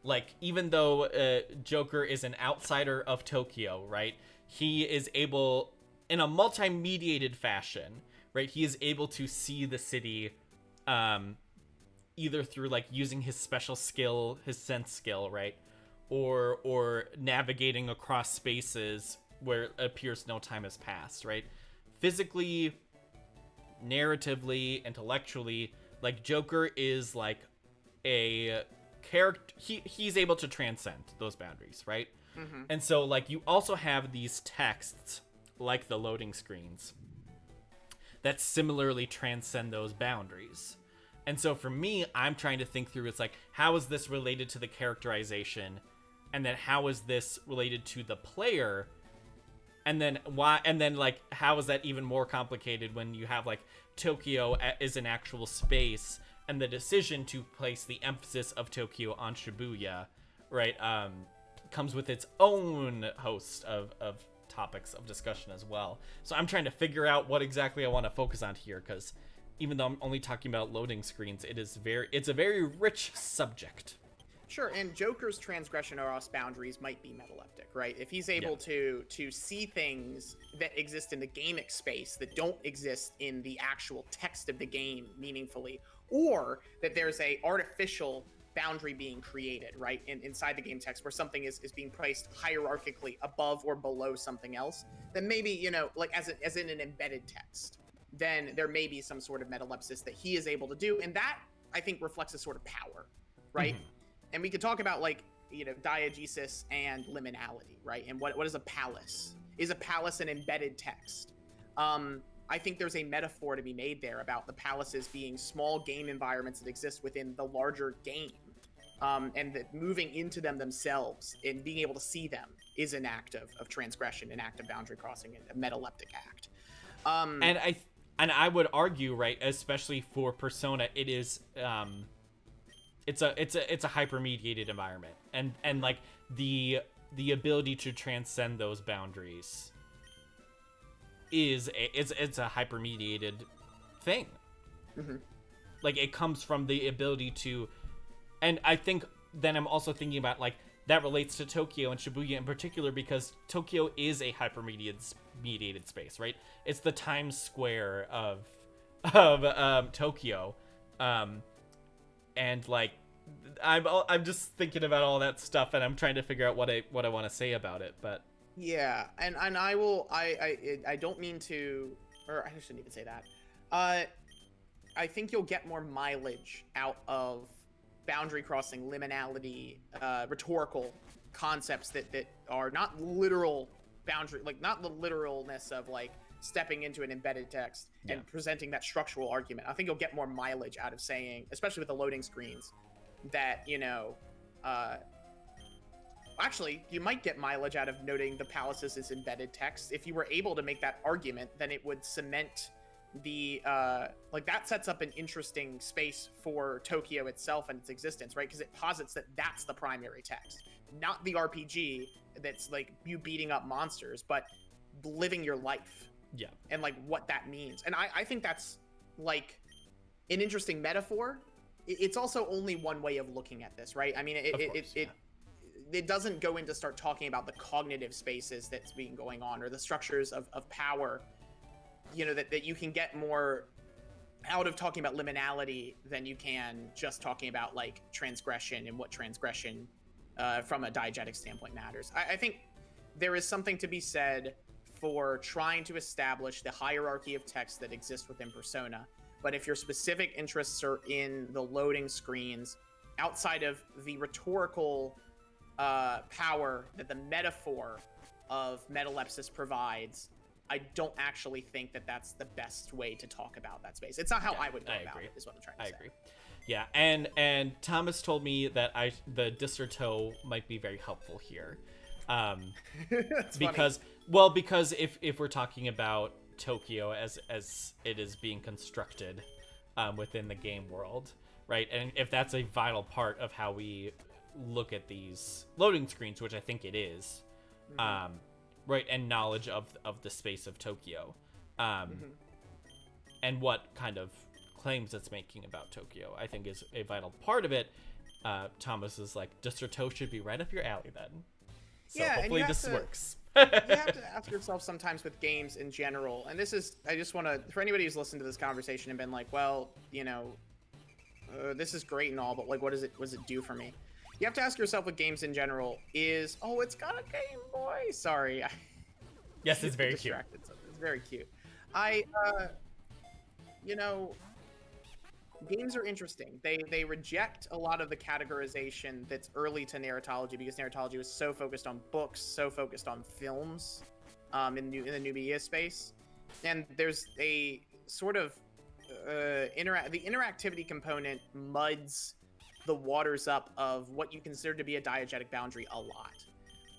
like, even though Joker is an outsider of Tokyo, right, he is able, in a multi-mediated fashion, right, he is able to see the city either through, like, using his special skill, his sense skill, right, or navigating across spaces where it appears no time has passed, right? Physically, narratively, intellectually, like, Joker is, like, a character. He's able to transcend those boundaries, right? Mm-hmm. And so, like, you also have these texts, like the loading screens, that similarly transcend those boundaries. And so for me, I'm trying to think through, it's like, how is this related to the characterization? And then how is this related to the player? And then why? And then, like, how is that even more complicated when you have, like, Tokyo is an actual space, and the decision to place the emphasis of Tokyo on Shibuya, right, comes with its own host of topics of discussion as well. So I'm trying to figure out what exactly I want to focus on here, because even though I'm only talking about loading screens, it's a very rich subject. Sure, and Joker's transgression across boundaries might be metaleptic, right? If he's able to see things that exist in the gamic space that don't exist in the actual text of the game meaningfully, or that there's a artificial boundary being created, right, inside the game text where something is being placed hierarchically above or below something else, then maybe, you know, like as in an embedded text, then there may be some sort of metalepsis that he is able to do, and that I think reflects a sort of power, right? And we could talk about like, you know, diegesis and liminality, right? And what is a palace? Is a palace an embedded text? I think there's a metaphor to be made there about the palaces being small game environments that exist within the larger game. And that moving into them themselves and being able to see them is an act of transgression, an act of boundary crossing, a metaleptic act. And I would argue, right, especially for Persona, it is it's a hyper-mediated environment, and like the ability to transcend those boundaries it's a hyper-mediated thing. Like it comes from the ability to, and I think then I'm also thinking about like that relates to Tokyo and Shibuya in particular, because Tokyo is a hyper-mediated space, right? It's the Times Square of Tokyo, and like I'm just thinking about all that stuff, and I'm trying to figure out what I want to say about it, but yeah, and I don't mean to, or I shouldn't even say that. I think you'll get more mileage out of boundary crossing, liminality, rhetorical concepts that are not literal boundary, like not the literalness of like stepping into an embedded text and presenting that structural argument. I think you'll get more mileage out of saying, especially with the loading screens, that, you know, actually, you might get mileage out of noting the palaces as embedded text. If you were able to make that argument, then it would cement the like that sets up an interesting space for Tokyo itself and its existence, right? Because it posits that that's the primary text, not the RPG that's like you beating up monsters, but living your life. Yeah. And like what that means. And I think that's like an interesting metaphor. It's also only one way of looking at this, right? I mean, it doesn't go into start talking about the cognitive spaces that's being going on, or the structures of power, you know, that you can get more out of talking about liminality than you can just talking about like transgression and what transgression from a diegetic standpoint matters. I think there is something to be said for trying to establish the hierarchy of text that exists within Persona. But if your specific interests are in the loading screens, outside of the rhetorical power that the metaphor of metalepsis provides, I don't actually think that that's the best way to talk about that space. It's not how I would go about it, is what I'm trying to say. I agree. Yeah, and Thomas told me that the Disserto might be very helpful here. Because funny. Well, because if we're talking about Tokyo as it is being constructed within the game world, right? And if that's a vital part of how we look at these loading screens, which I think it is, right, and knowledge of the space of Tokyo, and what kind of claims it's making about Tokyo, I think is a vital part of it. Thomas is like, Disserto should be right up your alley then. So yeah, hopefully this works. You have to ask yourself sometimes with games in general, and this is, I just want to, for anybody who's listened to this conversation and been like, well, you know, this is great and all, but like, what does it do for me? You have to ask yourself with games in general is, oh, it's got a Game Boy. Sorry. Yes, it's very cute. It's very cute. You know, games are interesting. They reject a lot of the categorization that's early to narratology, because narratology was so focused on books, so focused on films, in the new media space. And there's a sort of the interactivity component muds the waters up of what you consider to be a diegetic boundary a lot.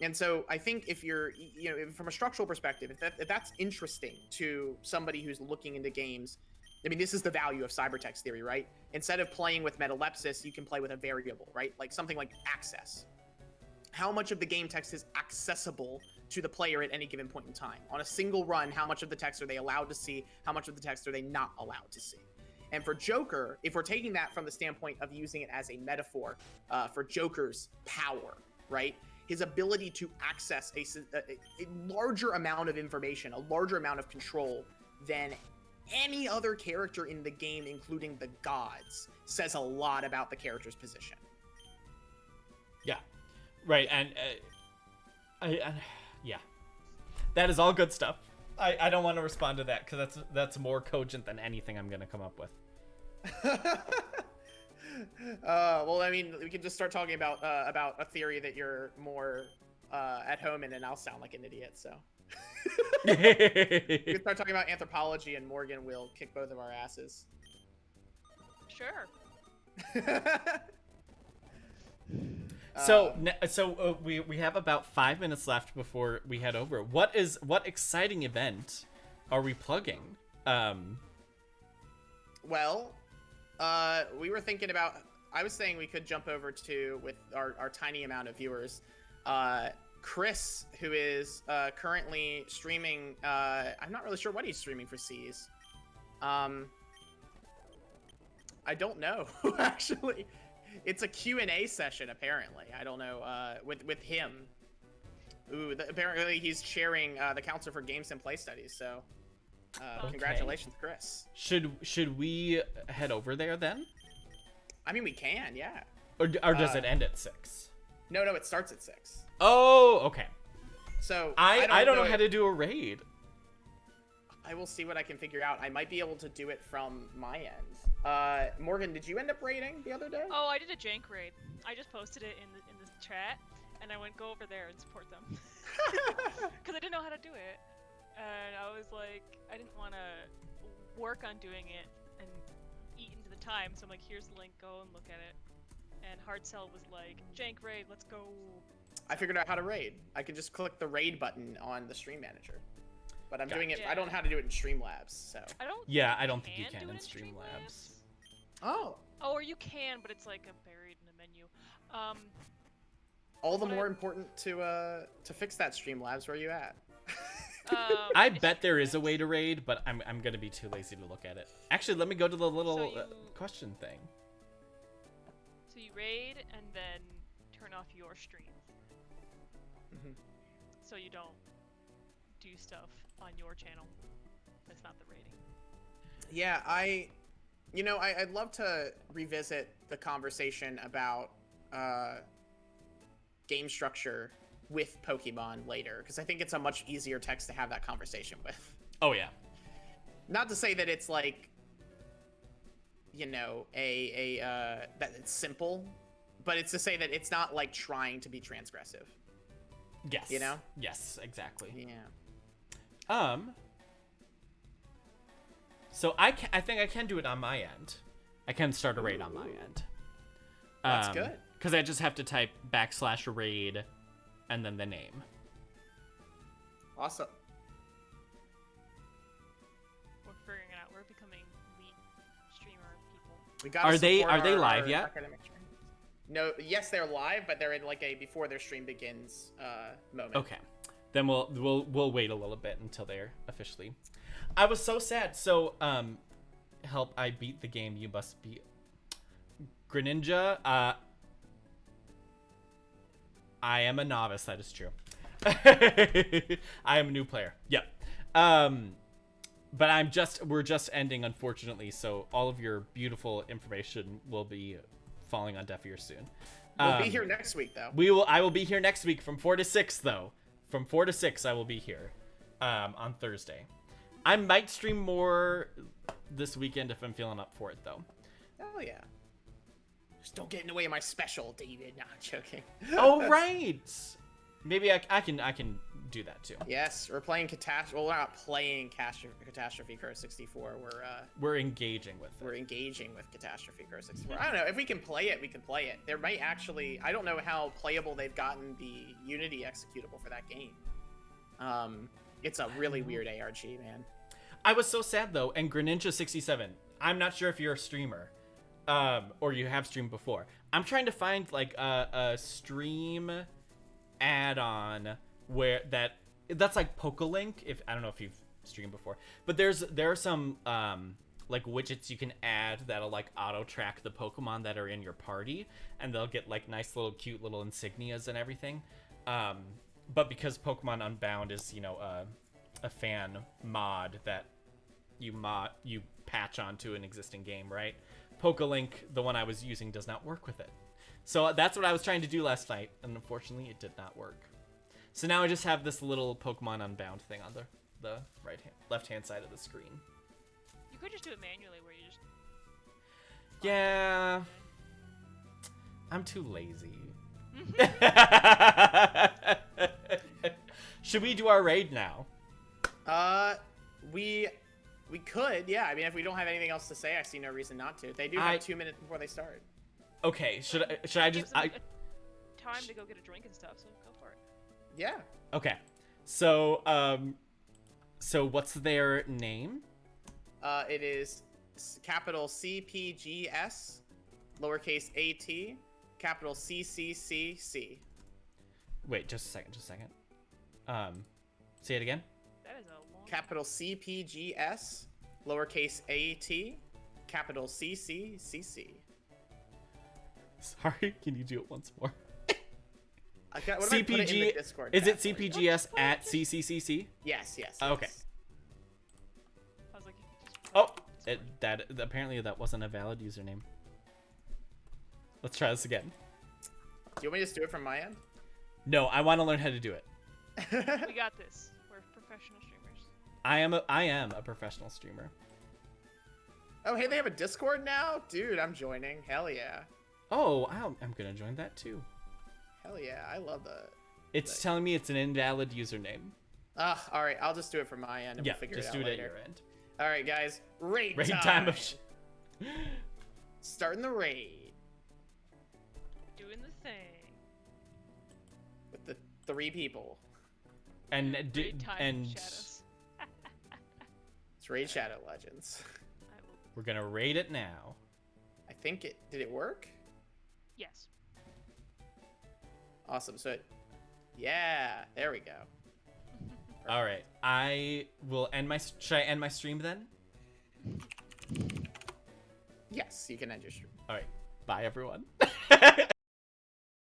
And so I think if you're, you know, from a structural perspective, if that's interesting to somebody who's looking into games, I mean, this is the value of cybertext theory, right? Instead of playing with metalepsis, you can play with a variable, right? Like something like access. How much of the game text is accessible to the player at any given point in time? On a single run, how much of the text are they allowed to see? How much of the text are they not allowed to see? And for Joker, if we're taking that from the standpoint of using it as a metaphor for Joker's power, right? His ability to access a larger amount of information, a larger amount of control than any other character in the game, including the gods, says a lot about the character's position. Yeah, right, and yeah, that is all good stuff. I don't want to respond to that because that's more cogent than anything I'm gonna come up with. Well, I mean, we can just start talking about a theory that you're more at home in, and I'll sound like an idiot. So we can start talking about anthropology, and Morgan will kick both of our asses. Sure. So we have about 5 minutes left before we head over. What exciting event are we plugging? Well, we were thinking about. I was saying we could jump over to, with our tiny amount of viewers, Chris, who is currently streaming. I'm not really sure what he's streaming for C's. I don't know actually. It's a Q&A session apparently. I don't know with him. Ooh, apparently he's chairing the Council for Games and Play Studies. So. Okay. Congratulations, Chris. Should we head over there then? I mean, we can, yeah. Or does it end at 6? No, it starts at 6. Oh, okay. So I don't know how to do a raid. I will see what I can figure out. I might be able to do it from my end. Morgan, did you end up raiding the other day? Oh, I did a jank raid. I just posted it in the chat, and I went go over there and support them because I didn't know how to do it. And I was like, I didn't want to work on doing it and eat into the time, so I'm like, here's the link, go and look at it. And Hard Cell was like, jank raid, let's go. I figured out how to raid. I could just click the raid button on the stream manager. But I'm doing it, I don't know how to do it in Streamlabs, so. I don't think you can in Streamlabs. Oh. Oh, or you can, but it's like buried in the menu. All the more important to fix that, Streamlabs. Where are you at? I bet there is a way to raid, but I'm gonna be too lazy to look at it. Actually, let me go to the little question thing. So you raid and then turn off your stream. So you don't do stuff on your channel. That's not the raiding. Yeah, I'd love to revisit the conversation about game structure with Pokemon later, because I think it's a much easier text to have that conversation with. Oh yeah. Not to say that it's like, that it's simple, but it's to say that it's not like trying to be transgressive. Yes. You know? Yes, exactly. Yeah. So I think I can do it on my end. I can start a raid on my end. That's good. Because I just have to type /raid and then the name. Awesome. We're figuring it out. We're becoming lead streamer people. We gotta are they live our yet? academic stream. No, yes, they're live, but they're in like a before their stream begins moment. Okay. Then we'll wait a little bit until they're officially. I was so sad. So help, I beat the game. You must be Greninja. I am a novice, that is true. I am a new player. Yep. But we're just ending, unfortunately, so all of your beautiful information will be falling on deaf ears soon. We'll be here next week, though. I will be here next week from 4 to 6, though. From 4 to 6, I will be here on Thursday. I might stream more this weekend if I'm feeling up for it, though. Oh, yeah. Just don't get in the way of my special, David. Nah, I'm joking. Oh, right. Maybe I can do that, too. Yes, we're playing Catastrophe. Well, we're not playing Catastrophe Curse 64. We're engaging with it. We're engaging with Catastrophe Curse 64. I don't know. If we can play it, we can play it. There might actually... I don't know how playable they've gotten the Unity executable for that game. It's a really weird ARG, man. I was so sad, though, and Greninja67, I'm not sure if you're a streamer, or you have streamed before. I'm trying to find, like, a stream add-on where that's like Pokelink. I don't know if you've streamed before, but there are some like widgets you can add that'll like auto track the Pokemon that are in your party, and they'll get like nice little cute little insignias and everything. But because Pokemon Unbound is a fan mod that you patch onto an existing game, right? Pokelink, the one I was using, does not work with it. So that's what I was trying to do last night, and unfortunately it did not work. So now I just have this little Pokemon Unbound thing on the left-hand side of the screen. You could just do it manually, where you just... Yeah. I'm too lazy. Should we do our raid now? We could, yeah. I mean, if we don't have anything else to say, I see no reason not to. They do have 2 minutes before they start. Okay, should I just Gives them time to go get a drink and stuff, so go for it. Yeah. Okay. So so what's their name? It is capital CPGS, lowercase at, capital CCCC. Wait, just a second. Say it again. That is a long. Capital CPGS, lowercase at, capital CCCC. Sorry, can you do it once more? What if I put it in the CPG Discord is it chat for you? CPGS at CCCC? Yes, yes. Okay. yes. I was like, you could just Oh, put it that apparently that wasn't a valid username. Let's try this again. Do you want me to just do it from my end? No, I want to learn how to do it. We got this. We're professional streamers. I am a professional streamer. Oh, hey, they have a Discord now? Dude, I'm joining. Hell yeah. Oh, I'm gonna join that too. Hell yeah, I love that. It's telling me it's an invalid username. All right, I'll just do it from my end and Yeah, we'll figure just it do out it later. at your end. All right, guys, raid Raid time. time of. Starting the raid Doing the thing. with the 3 people. And Raid time and of shadows. It's Raid Shadow Legends. I will. we're gonna raid it now. I think did it work? Yes. Awesome. So, yeah, there we go. All right, I will end my. Should I end my stream then? Yes, you can end your stream. All right, bye everyone.